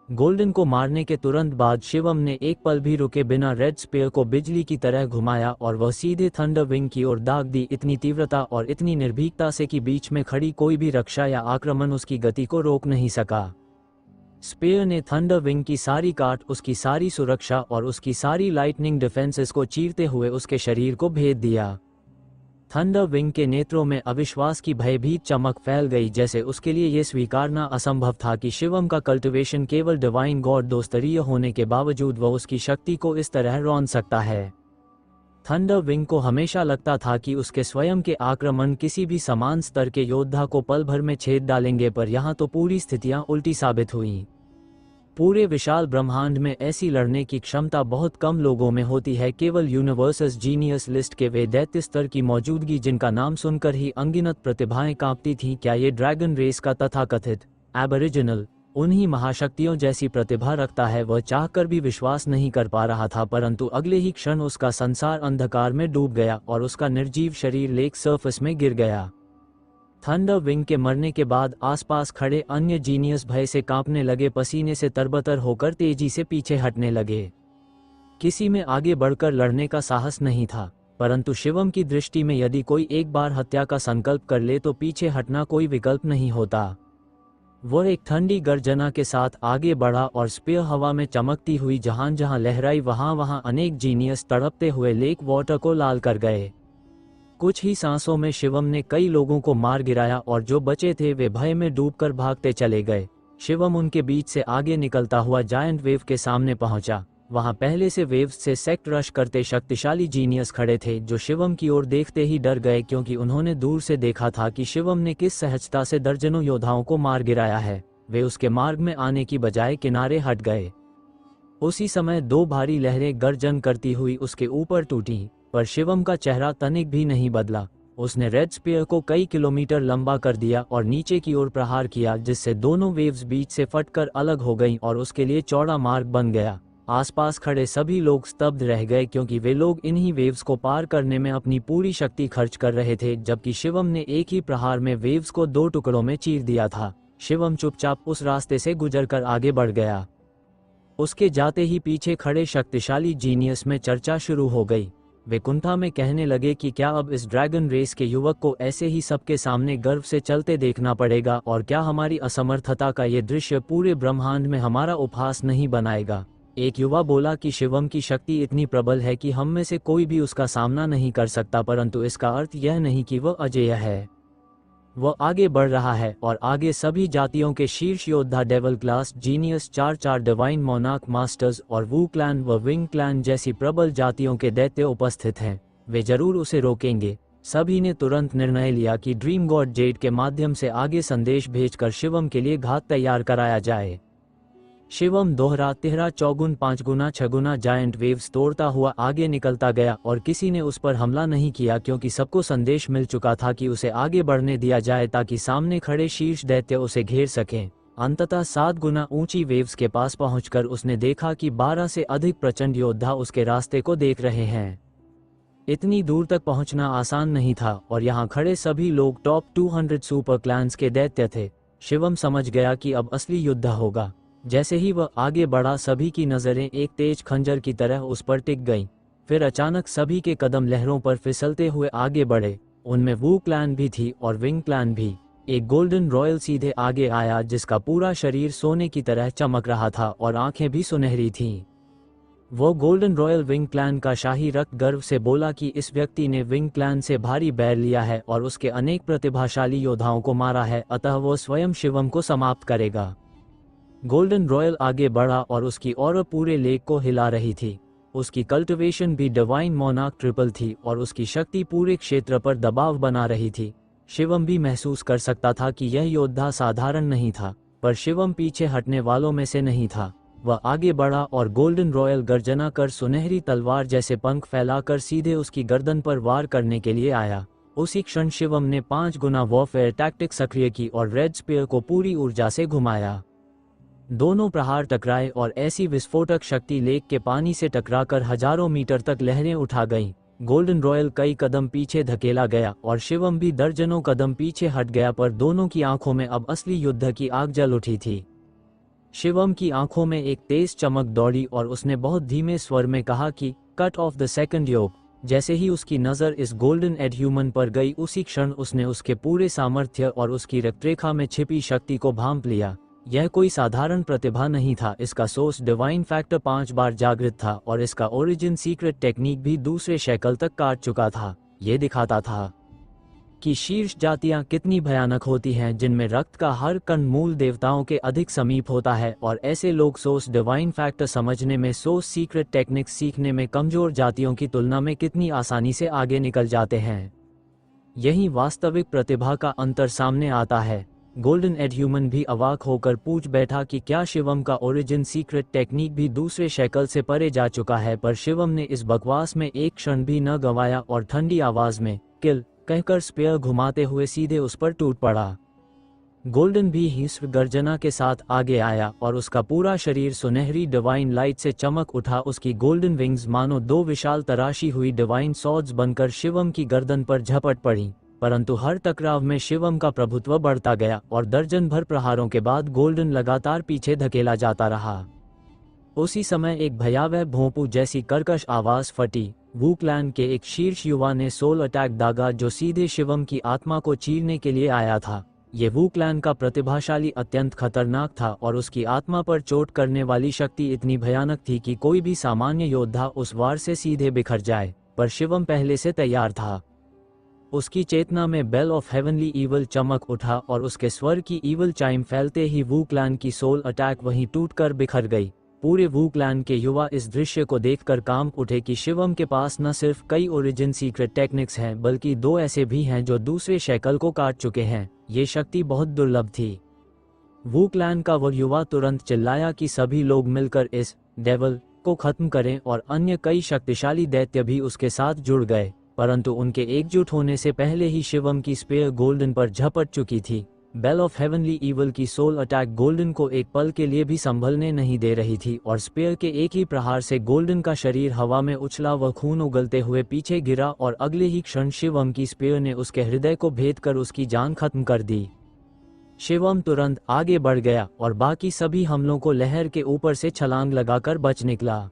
B: गोल्डन को मारने के तुरंत बाद शिवम ने एक पल भी रुके बिना रेड स्पीयर को बिजली की तरह घुमाया, और वह सीधे थंडर विंग की ओर दाग दी, इतनी तीव्रता और इतनी निर्भीकता से कि बीच में खड़ी कोई भी रक्षा या आक्रमण उसकी गति को रोक नहीं सका। स्पीयर ने थंडर विंग की सारी काट, उसकी सारी सुरक्षा और उसकी सारी लाइटनिंग डिफेंसेस को चीरते हुए उसके शरीर को भेद दिया। थंडर विंग के नेत्रों में अविश्वास की भयभीत चमक फैल गई, जैसे उसके लिए यह स्वीकारना असंभव था कि शिवम का कल्टिवेशन केवल डिवाइन गॉड 2 स्तरीय होने के बावजूद वह उसकी शक्ति को इस तरह रौंद सकता है। थंडर विंग को हमेशा लगता था कि उसके स्वयं के आक्रमण किसी भी समान स्तर के योद्धा को पल भर में छेद डालेंगे, पर यहाँ तो पूरी स्थितियां उल्टी साबित हुईं। पूरे विशाल ब्रह्मांड में ऐसी लड़ने की क्षमता बहुत कम लोगों में होती है। केवल यूनिवर्सस जीनियस लिस्ट के वे दैत्य स्तर की मौजूदगी जिनका नाम सुनकर ही अनगिनत प्रतिभाएं कांपती थीं। क्या ये ड्रैगन रेस का तथाकथित एबोरिजिनल उन्हीं महाशक्तियों जैसी प्रतिभा रखता है? वह चाहकर भी विश्वास नहीं कर पा रहा था, परंतु अगले ही क्षण उसका संसार अंधकार में डूब गया और उसका निर्जीव शरीर लेक सरफेस में गिर गया। थंडर विंग के मरने के बाद आसपास खड़े अन्य जीनियस भय से कांपने लगे, पसीने से तरबतर होकर तेजी से पीछे हटने लगे। किसी में आगे बढ़कर लड़ने का साहस नहीं था, परंतु शिवम की दृष्टि में यदि कोई एक बार हत्या का संकल्प कर ले तो पीछे हटना कोई विकल्प नहीं होता। वह एक ठंडी गर्जना के साथ आगे बढ़ा और स्पीयर हवा में चमकती हुई जहां जहां लहराई वहां वहां अनेक जीनियस तड़पते हुए लेक वाटर को लाल कर गए। कुछ ही सांसों में शिवम ने कई लोगों को मार गिराया और जो बचे थे वे भय में डूबकर भागते चले गए। शिवम उनके बीच से आगे निकलता हुआ जायंट वेव के सामने पहुंचा। वहां पहले से वेव्स से सेक्ट रश करते शक्तिशाली जीनियस खड़े थे, जो शिवम की ओर देखते ही डर गए, क्योंकि उन्होंने दूर से देखा था कि शिवम ने किस सहजता से दर्जनों योद्धाओं को मार गिराया है। वे उसके मार्ग में आने की बजाय किनारे हट गए। उसी समय 2 भारी लहरें गर्जन करती हुई उसके ऊपर टूटी, पर शिवम का चेहरा तनिक भी नहीं बदला। उसने रेड स्पीयर को कई किलोमीटर लंबा कर दिया और नीचे की ओर प्रहार किया, जिससे दोनों वेव्स बीच से फटकर अलग हो गईं और उसके लिए चौड़ा मार्ग बन गया। आसपास खड़े सभी लोग स्तब्ध रह गए, क्योंकि वे लोग इन्हीं वेव्स को पार करने में अपनी पूरी शक्ति खर्च कर रहे थे, जबकि शिवम ने एक ही प्रहार में वेव्स को 2 टुकड़ों में चीर दिया था। शिवम चुपचाप उस रास्ते से गुजरकर आगे बढ़ गया। उसके जाते ही पीछे खड़े शक्तिशाली जीनियस में चर्चा शुरू हो गई। वे कुंठा में कहने लगे कि क्या अब इस ड्रैगन रेस के युवक को ऐसे ही सबके सामने गर्व से चलते देखना पड़ेगा, और क्या हमारी असमर्थता का ये दृश्य पूरे ब्रह्मांड में हमारा उपहास नहीं बनाएगा? एक युवा बोला कि शिवम की शक्ति इतनी प्रबल है कि हम में से कोई भी उसका सामना नहीं कर सकता, परंतु इसका अर्थ यह नहीं कि वह अजेय है। वह आगे बढ़ रहा है और आगे सभी जातियों के शीर्ष योद्धा, devil class, genius, 4 divine monarch, masters और वू क्लैन व विंग क्लैन जैसी प्रबल जातियों के दैत्य उपस्थित हैं। वे जरूर उसे रोकेंगे। सभी ने तुरंत निर्णय लिया कि ड्रीम गॉड जेड के माध्यम से आगे संदेश भेजकर शिवम के लिए घात तैयार कराया जाए। शिवम दोहरा 13 चौगुन 5 गुना 6 गुना जायंट वेव्स तोड़ता हुआ आगे निकलता गया और किसी ने उस पर हमला नहीं किया, क्योंकि सबको संदेश मिल चुका था कि उसे आगे बढ़ने दिया जाए ताकि सामने खड़े शीर्ष दैत्य उसे घेर सकें। अंततः 7 गुना ऊंची वेव्स के पास पहुंचकर उसने देखा कि 12 से अधिक प्रचंड योद्धा उसके रास्ते को देख रहे हैं। इतनी दूर तक पहुंचना आसान नहीं था और यहाँ खड़े सभी लोग टॉप 200 सुपर क्लैंस के दैत्य थे। शिवम समझ गया कि अब असली युद्ध होगा। जैसे ही वह आगे बढ़ा, सभी की नज़रें एक तेज खंजर की तरह उस पर टिक गईं। फिर अचानक सभी के कदम लहरों पर फिसलते हुए आगे बढ़े। उनमें वू क्लैन भी थी और विंग क्लैन भी। एक गोल्डन रॉयल सीधे आगे आया, जिसका पूरा शरीर सोने की तरह चमक रहा था और आंखें भी सुनहरी थीं। वो गोल्डन रॉयल विंग क्लैन का शाही रक्त गर्व से बोला कि इस व्यक्ति ने विंग क्लैन से भारी बैर लिया है और उसके अनेक प्रतिभाशाली योद्धाओं को मारा है, अतः वो स्वयं शिवम को समाप्त करेगा। गोल्डन रॉयल आगे बढ़ा और उसकी ऑरा पूरे लेक को हिला रही थी। उसकी कल्टिवेशन भी डिवाइन मोनार्क ट्रिपल थी और उसकी शक्ति पूरे क्षेत्र पर दबाव बना रही थी। शिवम भी महसूस कर सकता था कि यह योद्धा साधारण नहीं था, पर शिवम पीछे हटने वालों में से नहीं था। वह आगे बढ़ा और गोल्डन रॉयल गर्जना कर सुनहरी तलवार जैसे पंख फैलाकर सीधे उसकी गर्दन पर वार करने के लिए आया। उसी क्षण शिवम ने 5 गुना वॉरफेयर टैक्टिक सक्रिय की और रेड स्पीयर को पूरी ऊर्जा से घुमाया। दोनों प्रहार टकराए और ऐसी विस्फोटक शक्ति लेक के पानी से टकराकर हजारों मीटर तक लहरें उठा गईं। गोल्डन रॉयल कई कदम पीछे धकेला गया और शिवम भी दर्जनों कदम पीछे हट गया, पर दोनों की आंखों में अब असली युद्ध की आग जल उठी थी। शिवम की आंखों में एक तेज चमक दौड़ी और उसने बहुत धीमे स्वर में कहा कि कट ऑफ द सेकंड योक। जैसे ही उसकी नज़र इस गोल्डन एडह्यूमन पर गई, उसी क्षण उसने उसके पूरे सामर्थ्य और उसकी रक्तरेखा में छिपी शक्ति को भांप लिया। यह कोई साधारण प्रतिभा नहीं था, इसका सोर्स डिवाइन फैक्टर 5 बार जागृत था और इसका ओरिजिन सीक्रेट टेक्निक भी दूसरे शैकल तक काट चुका था। ये दिखाता था कि शीर्ष जातियां कितनी भयानक होती हैं, जिनमें रक्त का हर कण मूल देवताओं के अधिक समीप होता है, और ऐसे लोग सोर्स डिवाइन फैक्टर समझने में, सोर्स सीक्रेट टेक्निक्स सीखने में कमजोर जातियों की तुलना में कितनी आसानी से आगे निकल जाते हैं। यही वास्तविक प्रतिभा का अंतर सामने आता है। गोल्डन एडह्यूमन भी अवाक होकर पूछ बैठा कि क्या शिवम का ओरिजिन सीक्रेट टेक्निक भी दूसरे शैकल से परे जा चुका है, पर शिवम ने इस बकवास में एक क्षण भी न गंवाया और ठंडी आवाज में किल कहकर स्पेयर घुमाते हुए सीधे उस पर टूट पड़ा। गोल्डन भी हिंस्व गर्जना के साथ आगे आया और उसका पूरा शरीर सुनहरी डिवाइन लाइट से चमक उठा। उसकी गोल्डन विंग्स मानो 2 विशाल तराशी हुई डिवाइन सॉर्ड्स बनकर शिवम की गर्दन पर झपट पड़ी, परंतु हर टकराव में शिवम का प्रभुत्व बढ़ता गया और दर्जन भर प्रहारों के बाद गोल्डन लगातार पीछे धकेला जाता रहा। उसी समय एक भयावह भोंपू जैसी कर्कश आवाज फटी। वू क्लैन के एक शीर्ष युवा ने सोल अटैक दागा, जो सीधे शिवम की आत्मा को चीरने के लिए आया था। ये वू क्लैन का प्रतिभाशाली अत्यंत खतरनाक था और उसकी आत्मा पर चोट करने वाली शक्ति इतनी भयानक थी कि कोई भी सामान्य योद्धा उस वार से सीधे बिखर जाए, पर शिवम पहले से तैयार था। उसकी चेतना में बेल ऑफ हेवनली ईवल चमक उठा और उसके स्वर की ईवल चाइम फैलते ही वू क्लैन की सोल अटैक वहीं टूटकर बिखर गई। पूरे वू क्लैन के युवा इस दृश्य को देखकर कांप उठे कि शिवम के पास न सिर्फ कई ओरिजिन सीक्रेट टेक्निक्स हैं, बल्कि 2 ऐसे भी हैं जो दूसरे शैकल को काट चुके हैं। ये शक्ति बहुत दुर्लभ थी। वू क्लैन का वो युवा तुरंत चिल्लाया कि सभी लोग मिलकर इस डेवल को खत्म करें, और अन्य कई शक्तिशाली दैत्य भी उसके साथ जुड़ गए, परंतु उनके एकजुट होने से पहले ही शिवम की स्पेयर गोल्डन पर झपट चुकी थी। बेल ऑफ हेवनली ईवल की सोल अटैक गोल्डन को एक पल के लिए भी संभलने नहीं दे रही थी और स्पेयर के एक ही प्रहार से गोल्डन का शरीर हवा में उछला, वह खून उगलते हुए पीछे गिरा और अगले ही क्षण शिवम की स्पेयर ने उसके हृदय को भेद कर उसकी जान खत्म कर दी। शिवम तुरंत आगे बढ़ गया और बाकी सभी हमलों को लहर के ऊपर से छलांग लगाकर बच निकला।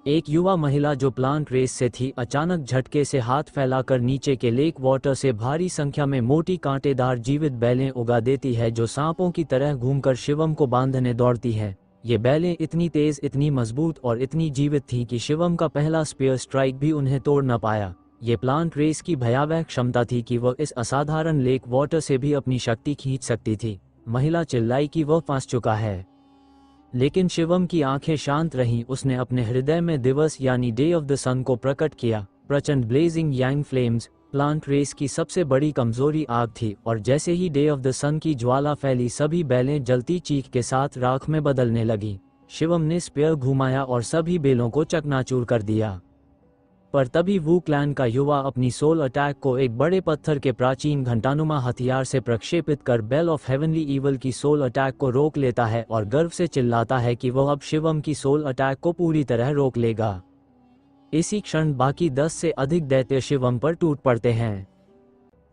B: एक युवा महिला जो प्लांट रेस से थी, अचानक झटके से हाथ फैलाकर नीचे के लेक वाटर से भारी संख्या में मोटी कांटेदार जीवित बैलें उगा देती है, जो सांपों की तरह घूमकर शिवम को बांधने दौड़ती है। ये बैलें इतनी तेज, इतनी मजबूत और इतनी जीवित थीं कि शिवम का पहला स्पीयर स्ट्राइक भी उन्हें तोड़ न पाया। ये प्लांट रेस की भयावह क्षमता थी कि वह इस असाधारण लेक वाटर से भी अपनी शक्ति खींच सकती थी। महिला चिल्लाई कि वह फंस चुका है, लेकिन शिवम की आंखें शांत रहीं। उसने अपने हृदय में दिवस यानी डे ऑफ द सन को प्रकट किया। प्रचंड ब्लेजिंग यांग फ्लेम्स प्लांट रेस की सबसे बड़ी कमजोरी आग थी, और जैसे ही डे ऑफ द सन की ज्वाला फैली सभी बेलें जलती चीख के साथ राख में बदलने लगी। शिवम ने स्पेयर घुमाया और सभी बेलों को चकनाचूर कर दिया। पर तभी वू क्लैन का युवा अपनी सोल अटैक को एक बड़े पत्थर के प्राचीन घंटानुमा हथियार से प्रक्षेपित कर बेल ऑफ हेवनली ईवल की सोल अटैक को रोक लेता है और गर्व से चिल्लाता है कि वह अब शिवम की सोल अटैक को पूरी तरह रोक लेगा। इसी क्षण बाकी 10 से अधिक दैत्य शिवम पर टूट पड़ते हैं,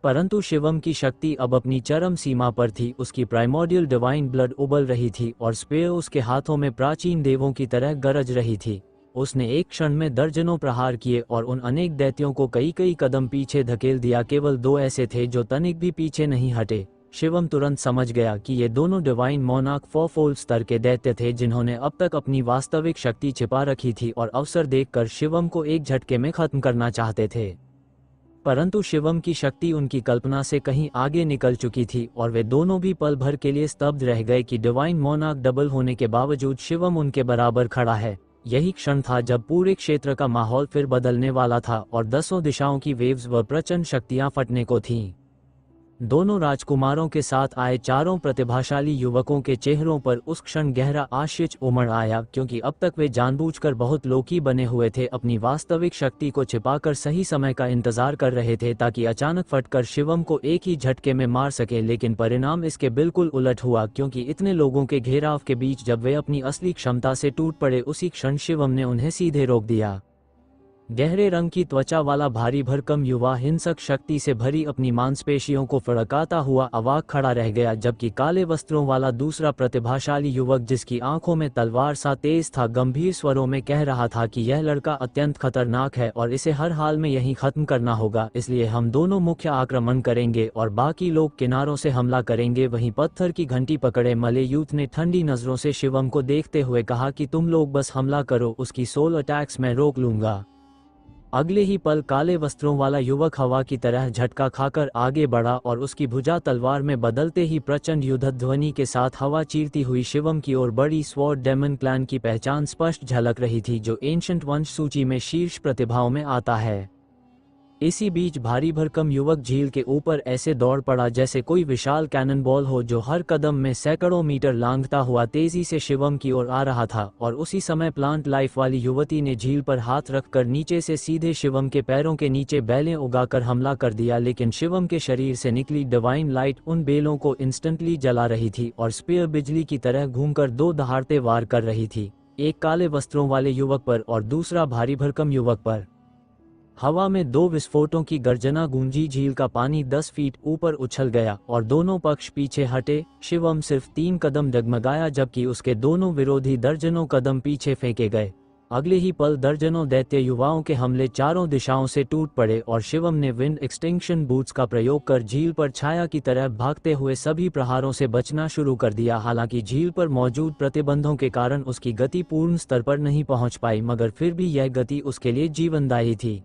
B: परंतु शिवम की शक्ति अब अपनी चरम सीमा पर थी। उसकी प्राइमोर्डियल डिवाइन ब्लड उबल रही थी और स्पेयर उसके हाथों में प्राचीन देवों की तरह गरज रही थी। उसने एक क्षण में दर्जनों प्रहार किए और उन अनेक दैत्यों को कई कई कदम पीछे धकेल दिया। केवल 2 ऐसे थे जो तनिक भी पीछे नहीं हटे। शिवम तुरंत समझ गया कि ये दोनों डिवाइन मोनार्क 4-फोल्ड स्तर के दैत्य थे जिन्होंने अब तक अपनी वास्तविक शक्ति छिपा रखी थी और अवसर देखकर शिवम को एक झटके में खत्म करना चाहते थे। परंतु शिवम की शक्ति उनकी कल्पना से कहीं आगे निकल चुकी थी और वे दोनों भी पल भर के लिए स्तब्ध रह गए कि डिवाइन मोनार्क डबल होने के बावजूद शिवम उनके बराबर खड़ा है। यही क्षण था जब पूरे क्षेत्र का माहौल फिर बदलने वाला था और 10 दिशाओं की वेव्स व प्रचंड शक्तियां फटने को थीं। दोनों राजकुमारों के साथ आए 4 प्रतिभाशाली युवकों के चेहरों पर उस क्षण गहरा आश्चर्य उमड़ आया, क्योंकि अब तक वे जानबूझकर बहुत लोकी बने हुए थे, अपनी वास्तविक शक्ति को छिपाकर सही समय का इंतजार कर रहे थे ताकि अचानक फटकर शिवम को एक ही झटके में मार सके। लेकिन परिणाम इसके बिल्कुल उलट हुआ, क्योंकि इतने लोगों के घेराव के बीच जब वे अपनी असली क्षमता से टूट पड़े उसी क्षण शिवम ने उन्हें सीधे रोक दिया। गहरे रंग की त्वचा वाला भारी भरकम युवा हिंसक शक्ति से भरी अपनी मांसपेशियों को फड़काता हुआ अवाक खड़ा रह गया, जबकि काले वस्त्रों वाला दूसरा प्रतिभाशाली युवक जिसकी आंखों में तलवार सा तेज था गंभीर स्वरों में कह रहा था कि यह लड़का अत्यंत खतरनाक है और इसे हर हाल में यहीं खत्म करना होगा। इसलिए हम दोनों मुख्य आक्रमण करेंगे और बाकी लोग किनारों से हमला करेंगे। वहीं पत्थर की घंटी पकड़े मले यूथ ने ठंडी नजरों से शिवम को देखते हुए कहा कि तुम लोग बस हमला करो, उसकी सोल अटैक्स मैं रोक लूंगा। अगले ही पल काले वस्त्रों वाला युवक हवा की तरह झटका खाकर आगे बढ़ा और उसकी भुजा तलवार में बदलते ही प्रचंड युद्ध ध्वनि के साथ हवा चीरती हुई शिवम की ओर बढ़ी। स्वॉर्ड डेमन क्लैन की पहचान स्पष्ट झलक रही थी, जो एंशंट वंश सूची में शीर्ष प्रतिभाओं में आता है। इसी बीच भारी भरकम युवक झील के ऊपर ऐसे दौड़ पड़ा जैसे कोई विशाल कैनन बॉल हो, जो हर कदम में सैकड़ों मीटर लांघता हुआ तेजी से शिवम की ओर आ रहा था। और उसी समय प्लांट लाइफ वाली युवती ने झील पर हाथ रखकर नीचे से सीधे शिवम के पैरों के नीचे बेलें उगाकर हमला कर दिया। लेकिन शिवम के शरीर से निकली डिवाइन लाइट उन बेलों को इंस्टेंटली जला रही थी और स्पीयर बिजली की तरह घूमकर 2 दहाड़ते वार कर रही थी, एक काले वस्त्रों वाले युवक पर और दूसरा भारी भरकम युवक पर। हवा में 2 विस्फोटों की गर्जना गूंजी, झील का पानी 10 फीट ऊपर उछल गया और दोनों पक्ष पीछे हटे। शिवम सिर्फ 3 कदम डगमगाया, जबकि उसके दोनों विरोधी दर्जनों कदम पीछे फेंके गए। अगले ही पल दर्जनों दैत्य युवाओं के हमले चारों दिशाओं से टूट पड़े और शिवम ने विंड एक्सटिंक्शन बूट्स का प्रयोग कर झील पर छाया की तरह भागते हुए सभी प्रहारों से बचना शुरू कर दिया। हालांकि झील पर मौजूद प्रतिबंधों के कारण उसकी गति पूर्ण स्तर पर नहीं पहुंच पाई, मगर फिर भी यह गति उसके लिए जीवनदायी थी।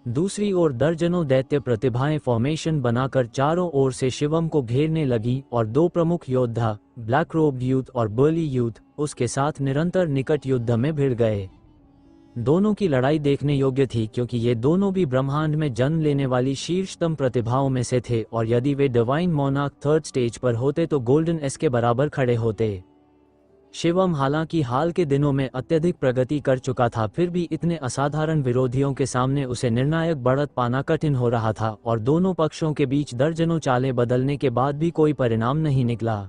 B: दूसरी ओर दर्जनों दैत्य प्रतिभाएं फॉर्मेशन बनाकर चारों ओर से शिवम को घेरने लगी और 2 प्रमुख योद्धा, ब्लैक रोब यूथ और बर्ली यूथ, उसके साथ निरंतर निकट युद्ध में भिड़ गए। दोनों की लड़ाई देखने योग्य थी, क्योंकि ये दोनों भी ब्रह्मांड में जन्म लेने वाली शीर्षतम प्रतिभाओं में से थे और यदि way divine monarch 3rd stage पर होते तो गोल्डन एस के बराबर खड़े होते। शिवम हालांकि हाल के दिनों में अत्यधिक प्रगति कर चुका था, फिर भी इतने असाधारण विरोधियों के सामने उसे निर्णायक बढ़त पाना कठिन हो रहा था और दोनों पक्षों के बीच दर्जनों चालें बदलने के बाद भी कोई परिणाम नहीं निकला।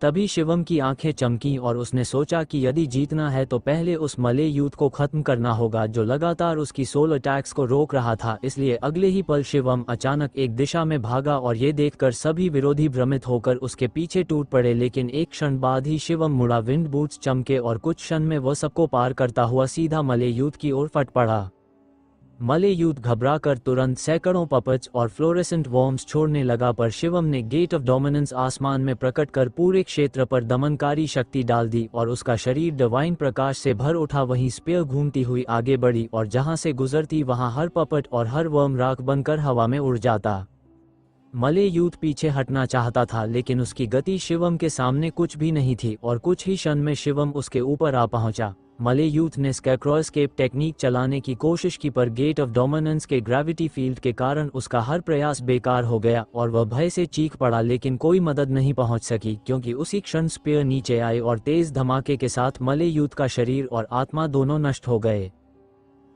B: तभी शिवम की आंखें चमकीं और उसने सोचा कि यदि जीतना है तो पहले उस मले यूथ को खत्म करना होगा, जो लगातार उसकी सोल अटैक्स को रोक रहा था। इसलिए अगले ही पल शिवम अचानक एक दिशा में भागा और ये देखकर सभी विरोधी भ्रमित होकर उसके पीछे टूट पड़े। लेकिन एक क्षण बाद ही शिवम मुड़ा, विंड बूट्स चमके और कुछ क्षण में वह सबको पार करता हुआ सीधा मले यूथ की ओर फट पड़ा। मलय यूथ घबराकर तुरंत सैकड़ों पपट्स और फ्लोरेसेंट वॉर्म्स छोड़ने लगा, पर शिवम ने गेट ऑफ डोमिनेंस आसमान में प्रकट कर पूरे क्षेत्र पर दमनकारी शक्ति डाल दी और उसका शरीर डिवाइन प्रकाश से भर उठा। वहीं स्पीयर घूमती हुई आगे बढ़ी और जहां से गुजरती वहां हर पपट और हर वर्म राख बनकर हवा में उड़ जाता। मलय यूथ पीछे हटना चाहता था, लेकिन उसकी गति शिवम के सामने कुछ भी नहीं थी और कुछ ही क्षण में शिवम उसके ऊपर आ पहुंचा। मलय यूथ ने स्कैरक्रो एस्केप टेक्निक चलाने की कोशिश की, पर गेट ऑफ डोमिनेंस के ग्रेविटी फील्ड के कारण उसका हर प्रयास बेकार हो गया और वह भय से चीख पड़ा, लेकिन कोई मदद नहीं पहुंच सकी क्योंकि उसी क्षण स्पीयर नीचे आए और तेज धमाके के साथ मलय यूथ का शरीर और आत्मा दोनों नष्ट हो गए।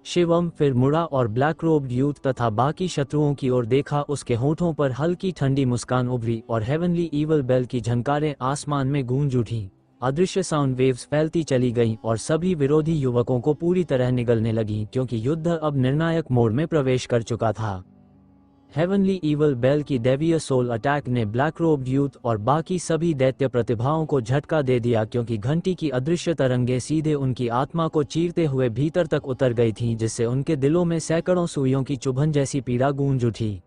B: शिवम फिर मुड़ा और ब्लैक रोब्ड यूथ तथा बाकी शत्रुओं की ओर देखा। उसके होठों पर हल्की ठंडी मुस्कान उभरी और हेवनली ईवल बेल की झनकारें आसमान में गूंज उठी। अदृश्य साउंड वेव्स फैलती चली गईं और सभी विरोधी युवकों को पूरी तरह निगलने लगीं क्योंकि युद्ध अब निर्णायक मोड़ में प्रवेश कर चुका था। हेवनली ईवल बेल की दैवीय सोल अटैक ने ब्लैक रोब्ड यूथ और बाकी सभी दैत्य प्रतिभाओं को झटका दे दिया क्योंकि घंटी की अदृश्य तरंगें सीधे उनकी आत्मा को चीरते हुए भीतर तक उतर गई थीं, जिससे उनके दिलों में सैकड़ों सुइयों की चुभन जैसी पीड़ा गूंज उठी।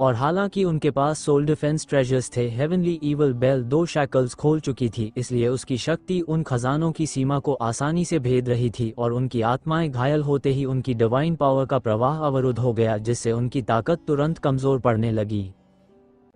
B: और हालांकि उनके पास सोल डिफेंस ट्रेजर्स थे, हेवनली ईवल बेल 2 शैकल्स खोल चुकी थी, इसलिए उसकी शक्ति उन खजानों की सीमा को आसानी से भेद रही थी और उनकी आत्माएं घायल होते ही उनकी डिवाइन पावर का प्रवाह अवरुद्ध हो गया, जिससे उनकी ताकत तुरंत कमजोर पड़ने लगी।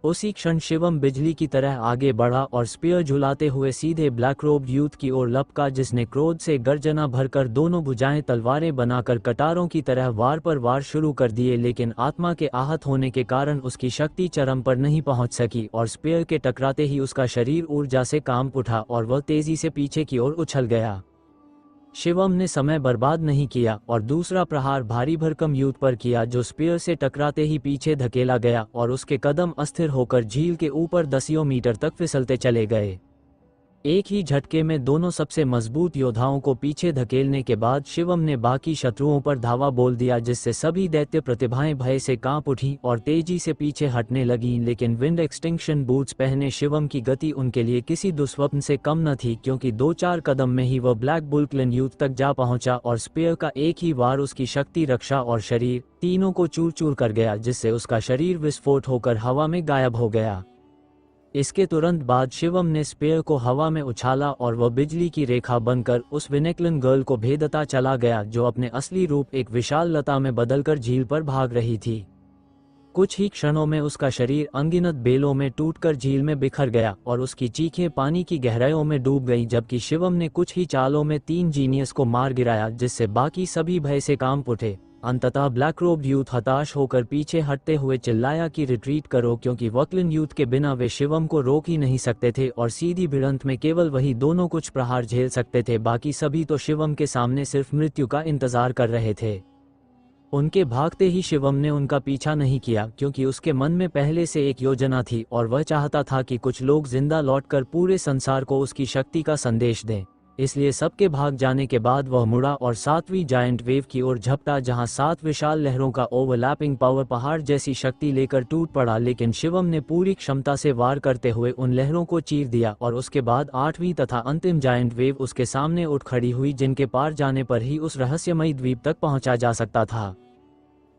B: उसी क्षण शिवम बिजली की तरह आगे बढ़ा और स्पीयर झुलाते हुए सीधे ब्लैक रोब्ड यूथ की ओर लपका, जिसने क्रोध से गर्जना भरकर दोनों भुजाएं तलवारें बनाकर कटारों की तरह वार पर वार शुरू कर दिए, लेकिन आत्मा के आहत होने के कारण उसकी शक्ति चरम पर नहीं पहुंच सकी और स्पीयर के टकराते ही उसका शरीर ऊर्जा से कांप उठा और वह तेजी से पीछे की ओर उछल गया। शिवम ने समय बर्बाद नहीं किया और दूसरा प्रहार भारी भरकम यूथ पर किया, जो स्पीयर से टकराते ही पीछे धकेला गया और उसके कदम अस्थिर होकर झील के ऊपर दसियों मीटर तक फिसलते चले गए। एक ही झटके में दोनों सबसे मजबूत योद्धाओं को पीछे धकेलने के बाद शिवम ने बाकी शत्रुओं पर धावा बोल दिया, जिससे सभी दैत्य प्रतिभाएं भय से कांप उठीं और तेजी से पीछे हटने लगीं। लेकिन विंड एक्सटिंक्शन बूट्स पहने शिवम की गति उनके लिए किसी दुस्वप्न से कम न थी, क्योंकि 2-4 कदम में ही वह ब्लैक बुलक्लिन यूथ तक जा पहुंचा और स्पीयर का एक ही वार उसकी शक्ति, रक्षा और शरीर तीनों को चूर चूर कर गया, जिससे उसका शरीर विस्फोट होकर हवा में गायब हो गया। इसके तुरंत बाद शिवम ने स्पीयर को हवा में उछाला और वह बिजली की रेखा बनकर उस विनेक्लिन गर्ल को भेदता चला गया, जो अपने असली रूप एक विशाल लता में बदलकर झील पर भाग रही थी। कुछ ही क्षणों में उसका शरीर अनगिनत बेलों में टूटकर झील में बिखर गया और उसकी चीखें पानी की गहराइयों में डूब गईं, जबकि शिवम ने कुछ ही चालों में 3 जीनियस को मार गिराया, जिससे बाकी सभी भय से कांप उठे। अंततः ब्लैक रोब्ड यूथ हताश होकर पीछे हटते हुए चिल्लाया कि रिट्रीट करो, क्योंकि वक्लिन यूथ के बिना वे शिवम को रोक ही नहीं सकते थे और सीधी भिड़ंत में केवल वही दोनों कुछ प्रहार झेल सकते थे। बाकी सभी तो शिवम के सामने सिर्फ मृत्यु का इंतजार कर रहे थे। उनके भागते ही शिवम ने उनका पीछा नहीं किया, क्योंकि उसके मन में पहले से एक योजना थी और वह चाहता था कि कुछ लोग जिंदा लौटकर पूरे संसार को उसकी शक्ति का संदेश दें। इसलिए सबके भाग जाने के बाद वह मुड़ा और 7वीं जायंट वेव की ओर झपटा, जहां 7 विशाल लहरों का ओवरलैपिंग पावर पहाड़ जैसी शक्ति लेकर टूट पड़ा। लेकिन शिवम ने पूरी क्षमता से वार करते हुए उन लहरों को चीर दिया और उसके बाद 8वीं तथा अंतिम जायंट वेव उसके सामने उठ खड़ी हुई, जिनके पार जाने पर ही उस रहस्यमयी द्वीप तक पहुंचा जा सकता था।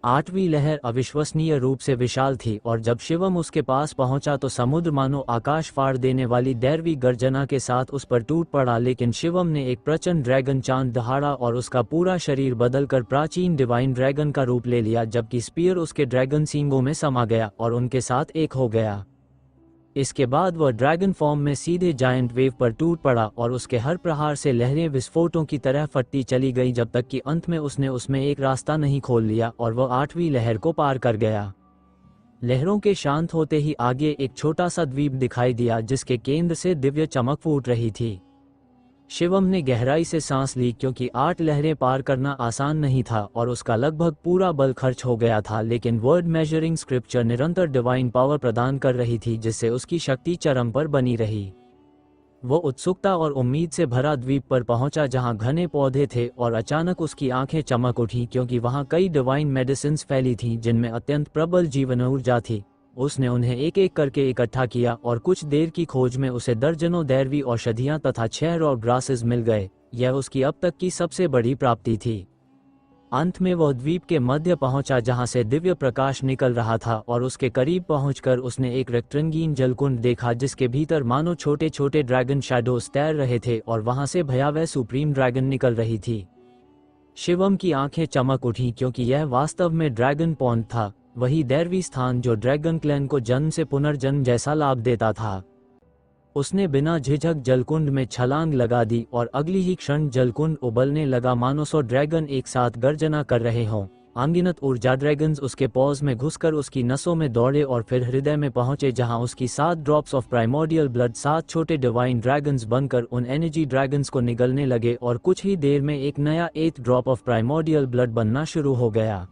B: 8वीं लहर अविश्वसनीय रूप से विशाल थी और जब शिवम उसके पास पहुंचा तो समुद्र मानो आकाश फाड़ देने वाली दैवी गर्जना के साथ उस पर टूट पड़ा। लेकिन शिवम ने एक प्रचंड ड्रैगन चांद दहाड़ा और उसका पूरा शरीर बदलकर प्राचीन डिवाइन ड्रैगन का रूप ले लिया, जबकि स्पीयर उसके ड्रैगन सींगों में समा गया और उनके साथ एक हो गया। इसके बाद वह ड्रैगन फॉर्म में सीधे जायंट वेव पर टूट पड़ा और उसके हर प्रहार से लहरें विस्फोटों की तरह फटती चली गई, जब तक कि अंत में उसने उसमें एक रास्ता नहीं खोल लिया और वह 8वीं लहर को पार कर गया। लहरों के शांत होते ही आगे एक छोटा सा द्वीप दिखाई दिया, जिसके केंद्र से दिव्य चमक फूट रही थी। शिवम ने गहराई से सांस ली, क्योंकि 8 लहरें पार करना आसान नहीं था और उसका लगभग पूरा बल खर्च हो गया था। लेकिन वर्ड मेजरिंग स्क्रिप्चर निरंतर डिवाइन पावर प्रदान कर रही थी, जिससे उसकी शक्ति चरम पर बनी रही। वो उत्सुकता और उम्मीद से भरा द्वीप पर पहुंचा, जहां घने पौधे थे, और अचानक उसकी आंखें चमक उठी, क्योंकि वहां कई डिवाइन मेडिसिन्स फैली थीं, जिनमें अत्यंत प्रबल जीवन ऊर्जा थी। उसने उन्हें एक एक करके इकट्ठा किया और कुछ देर की खोज में उसे दर्जनों दैवी औषधियां तथा 6 रॉ ग्रासेस मिल गए। यह उसकी अब तक की सबसे बड़ी प्राप्ति थी। अंत में वह द्वीप के मध्य पहुंचा जहां से दिव्य प्रकाश निकल रहा था और उसके करीब पहुंचकर उसने एक रंगीन जलकुंड देखा जिसके भीतर मानो छोटे छोटे ड्रैगन शैडोज तैर रहे थे और वहां से भयावह सुप्रीम ड्रैगन निकल रही थी। शिवम की आंखें चमक उठी क्योंकि यह वास्तव में ड्रैगन पॉन्ड था, वही दैवी स्थान जो ड्रैगन क्लैन को जन्म से पुनर्जन्म जैसा लाभ देता था। उसने बिना झिझक जलकुंड में छलांग लगा दी और अगली ही क्षण जलकुंड उबलने लगा मानो 100 ड्रैगन एक साथ गर्जना कर रहे हों। अनगिनत ऊर्जा ड्रैगन्स उसके पॉज में घुसकर उसकी नसों में दौड़े और फिर हृदय में पहुंचे जहां उसकी 7 ड्रॉप्स ऑफ प्राइमोर्डियल ब्लड 7 छोटे डिवाइन ड्रैगन्स बनकर उन एनर्जी ड्रैगन्स को निगलने लगे और कुछ ही देर में एक नया 8th drop of primordial blood बनना शुरू हो गया।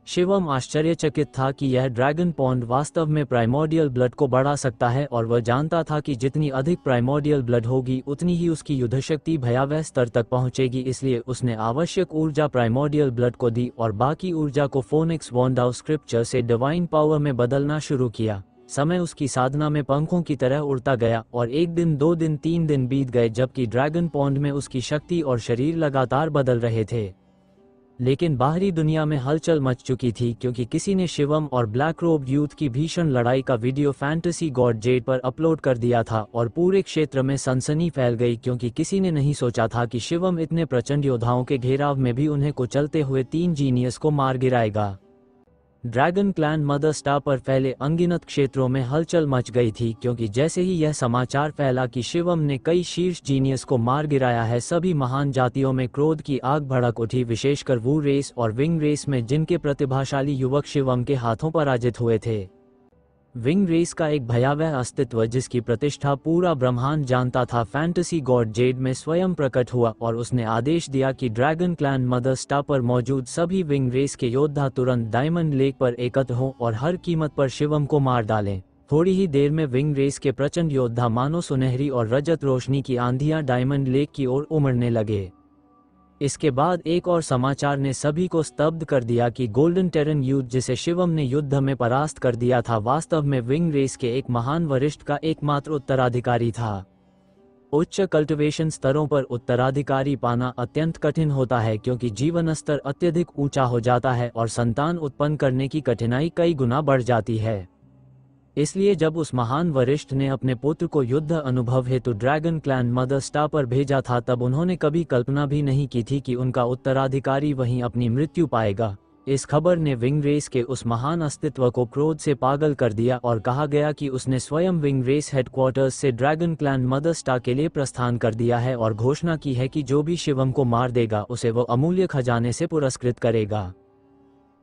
B: शिवम आश्चर्यचकित था कि यह ड्रैगन पॉन्ड वास्तव में प्राइमोर्डियल ब्लड को बढ़ा सकता है और वह जानता था कि जितनी अधिक प्राइमोर्डियल ब्लड होगी उतनी ही उसकी युद्ध शक्ति भयावह स्तर तक पहुंचेगी। इसलिए उसने आवश्यक ऊर्जा प्राइमोर्डियल ब्लड को दी और बाकी ऊर्जा को फोनिक्स वॉन्ड ऑफ स्क्रिप्चर से डिवाइन पावर में बदलना शुरू किया। समय उसकी साधना में पंखों की तरह उड़ता गया और 1 दिन 2 दिन 3 दिन बीत गए जबकि ड्रैगन पॉन्ड में उसकी शक्ति और शरीर लगातार बदल रहे थे। लेकिन बाहरी दुनिया में हलचल मच चुकी थी क्योंकि किसी ने शिवम और ब्लैक रोब यूथ की भीषण लड़ाई का वीडियो फैंटेसी गॉड जेड पर अपलोड कर दिया था और पूरे क्षेत्र में सनसनी फैल गई क्योंकि किसी ने नहीं सोचा था कि शिवम इतने प्रचंड योद्धाओं के घेराव में भी उन्हें कुचलते हुए 3 जीनियस को मार गिराएगा। ड्रैगन क्लैन मदर स्टार पर फैले अनगिनत क्षेत्रों में हलचल मच गई थी क्योंकि जैसे ही यह समाचार फैला कि शिवम ने कई शीर्ष जीनियस को मार गिराया है, सभी महान जातियों में क्रोध की आग भड़क उठी, विशेषकर वू रेस और विंग रेस में जिनके प्रतिभाशाली युवक शिवम के हाथों पराजित हुए थे। विंग रेस का एक भयावह अस्तित्व जिसकी प्रतिष्ठा पूरा ब्रह्मांड जानता था फैंटेसी गॉड जेड में स्वयं प्रकट हुआ और उसने आदेश दिया कि ड्रैगन क्लैन मदर स्टार पर मौजूद सभी विंग रेस के योद्धा तुरंत डायमंड लेक पर एकत्र हों और हर कीमत पर शिवम को मार डालें। थोड़ी ही देर में विंग रेस के प्रचंड योद्धा मानो सुनहरी और रजत रोशनी की आंधियां डायमंड लेक की ओर उमड़ने लगे। इसके बाद एक और समाचार ने सभी को स्तब्ध कर दिया कि गोल्डन टेरन यूथ जिसे शिवम ने युद्ध में परास्त कर दिया था वास्तव में विंग रेस के एक महान वरिष्ठ का एकमात्र उत्तराधिकारी था। उच्च कल्टिवेशन स्तरों पर उत्तराधिकारी पाना अत्यंत कठिन होता है क्योंकि जीवन स्तर अत्यधिक ऊंचा हो जाता है और संतान उत्पन्न करने की कठिनाई कई गुना बढ़ जाती है। इसलिए जब उस महान वरिष्ठ ने अपने पुत्र को युद्ध अनुभव हेतु ड्रैगन क्लैन मदर स्टार पर भेजा था तब उन्होंने कभी कल्पना भी नहीं की थी कि उनका उत्तराधिकारी वहीं अपनी मृत्यु पाएगा। इस खबर ने विंग रेस के उस महान अस्तित्व को क्रोध से पागल कर दिया और कहा गया कि उसने स्वयं विंग रेस हेडक्वार्टर्स से ड्रैगन क्लैन मदर स्टार के लिए प्रस्थान कर दिया है और घोषणा की है कि जो भी शिवम को मार देगा उसे वो अमूल्य खजाने से पुरस्कृत करेगा।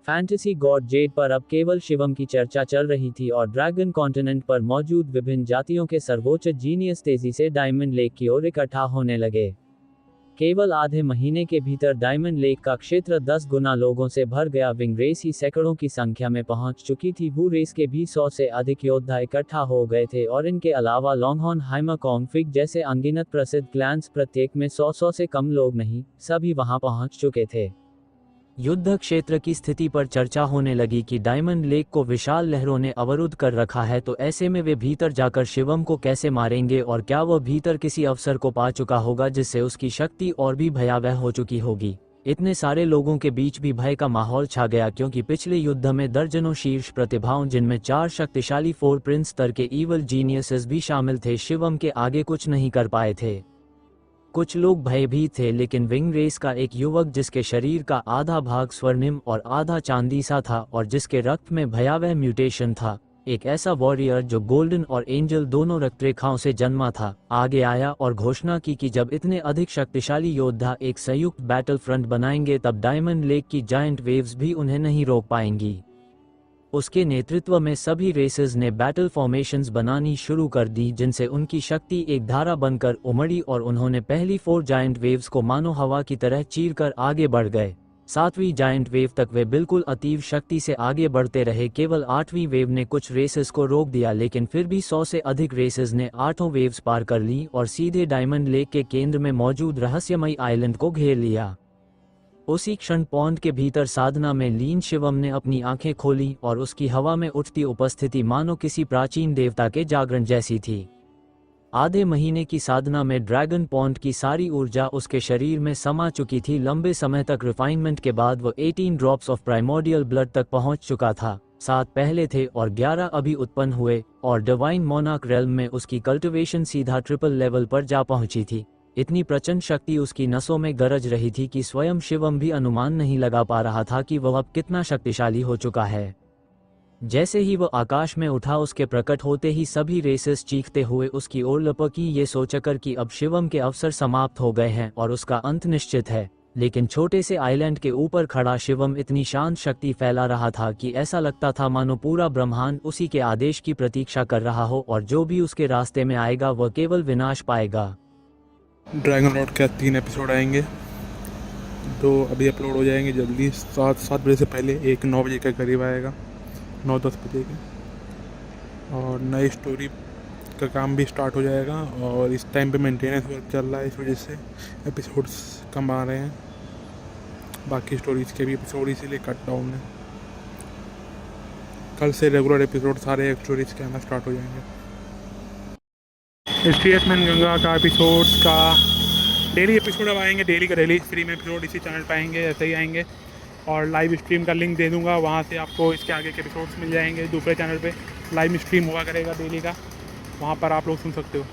B: फैंटेसी गॉड जेड पर अब केवल शिवम की चर्चा चल रही थी और ड्रैगन कॉन्टिनेंट पर मौजूद विभिन्न जातियों के सर्वोच्च जीनियस तेजी से डायमंड लेक की ओर इकट्ठा होने लगे। केवल आधे महीने के भीतर डायमंड लेक का क्षेत्र 10 गुना लोगों से भर गया। विंग रेस ही सैकड़ों की संख्या में पहुंच चुकी थी। वू रेस के भी 100 से अधिक योद्धा इकट्ठा हो गए थे और इनके अलावा लॉन्गहॉर्न हाइमाकॉन्ग फिग जैसे अनगिनत प्रसिद्ध क्लैंस, प्रत्येक में 100 से कम लोग नहीं, सभी वहां पहुंच चुके थे। युद्ध क्षेत्र की स्थिति पर चर्चा होने लगी कि डायमंड लेक को विशाल लहरों ने अवरुद्ध कर रखा है, तो ऐसे में वे भीतर जाकर शिवम को कैसे मारेंगे और क्या वह भीतर किसी अवसर को पा चुका होगा जिससे उसकी शक्ति और भी भयावह हो चुकी होगी। इतने सारे लोगों के बीच भी भय का माहौल छा गया क्योंकि पिछले युद्ध में दर्जनों शीर्ष प्रतिभाओं जिनमें 4 शक्तिशाली 4 प्रिंस स्तर के ईवल जीनियसेस भी शामिल थे शिवम के आगे कुछ नहीं कर पाए थे। कुछ लोग भयभीत थे, लेकिन विंग रेस का एक युवक जिसके शरीर का आधा भाग स्वर्णिम और आधा चांदी सा था और जिसके रक्त में भयावह म्यूटेशन था, एक ऐसा वॉरियर जो गोल्डन और एंजल दोनों रक्तरेखाओं से जन्मा था, आगे आया और घोषणा की कि जब इतने अधिक शक्तिशाली योद्धा एक संयुक्त बैटल फ्रंट बनाएंगे तब डायमंड लेक की जायंट वेव्स भी उन्हें नहीं रोक पाएंगी। उसके नेतृत्व में सभी रेसेस ने बैटल फॉर्मेशंस बनानी शुरू कर दी जिनसे उनकी शक्ति एक धारा बनकर उमड़ी और उन्होंने पहली 4 जायंट वेव्स को मानो हवा की तरह चीरकर आगे बढ़ गए। 7वीं जायंट वेव तक वे बिल्कुल अतीव शक्ति से आगे बढ़ते रहे। केवल 8वीं वेव ने कुछ रेसेस को रोक दिया, लेकिन फिर भी 100 से अधिक रेसेस ने 8 वेव्स पार कर ली और सीधे डायमंड लेक के केंद्र में मौजूद रहस्यमयी आइलैंड को घेर लिया। उसी क्षण पॉन्ड के भीतर साधना में लीन शिवम ने अपनी आंखें खोली और उसकी हवा में उठती उपस्थिति मानो किसी प्राचीन देवता के जागरण जैसी थी। आधे महीने की साधना में ड्रैगन पॉन्ड की सारी ऊर्जा उसके शरीर में समा चुकी थी। लंबे समय तक रिफाइनमेंट के बाद वो 18 ड्रॉप्स ऑफ प्राइमोर्डियल ब्लड तक पहुंच चुका था। 7 पहले थे और 11 अभी उत्पन्न हुए, और डिवाइन मोनार्क रेल्म में उसकी कल्टिवेशन सीधा ट्रिपल लेवल पर जा पहुंची थी। इतनी प्रचंड शक्ति उसकी नसों में गरज रही थी कि स्वयं शिवम भी अनुमान नहीं लगा पा रहा था कि वह अब कितना शक्तिशाली हो चुका है। जैसे ही वो आकाश में उठा, उसके प्रकट होते ही सभी रेसेस चीखते हुए उसकी ओर लपकी, ये सोचकर कि अब शिवम के अवसर समाप्त हो गए हैं और उसका अंत निश्चित है। लेकिन छोटे से आइलैंड के ऊपर खड़ा शिवम इतनी शांत शक्ति फैला रहा था कि ऐसा लगता था मानो पूरा ब्रह्मांड उसी के आदेश की प्रतीक्षा कर रहा हो, और जो भी उसके रास्ते में आएगा वह केवल विनाश पाएगा।
A: ड्रैगन लॉर्ड के 3 एपिसोड आएंगे, 2 अभी अपलोड हो जाएंगे जल्दी। 7 बजे से पहले एक 9 बजे के करीब आएगा, 9-10 बजे के। और नई स्टोरी का काम भी स्टार्ट हो जाएगा, और इस टाइम पे मेंटेनेंस वर्क चल रहा है, इस वजह से एपिसोड्स कम आ रहे हैं। बाकी स्टोरीज के भी एपिसोड इसीलिए कट डाउन है। कल से रेगुलर एपिसोड सारे स्टोरीज के आना स्टार्ट हो जाएंगे। स्ट्रीट मैन गंगा का एपिसोड्स का डेली एपिसोड अब आएंगे, डेली का डेली फ्री में एपिसोड इसी चैनल पे आएंगे, ऐसे ही आएंगे। और लाइव स्ट्रीम का लिंक दे दूंगा, वहाँ से आपको इसके आगे के एपिसोड्स मिल जाएंगे। दूसरे चैनल पे लाइव स्ट्रीम हुआ करेगा डेली का, वहाँ पर आप लोग सुन सकते हो।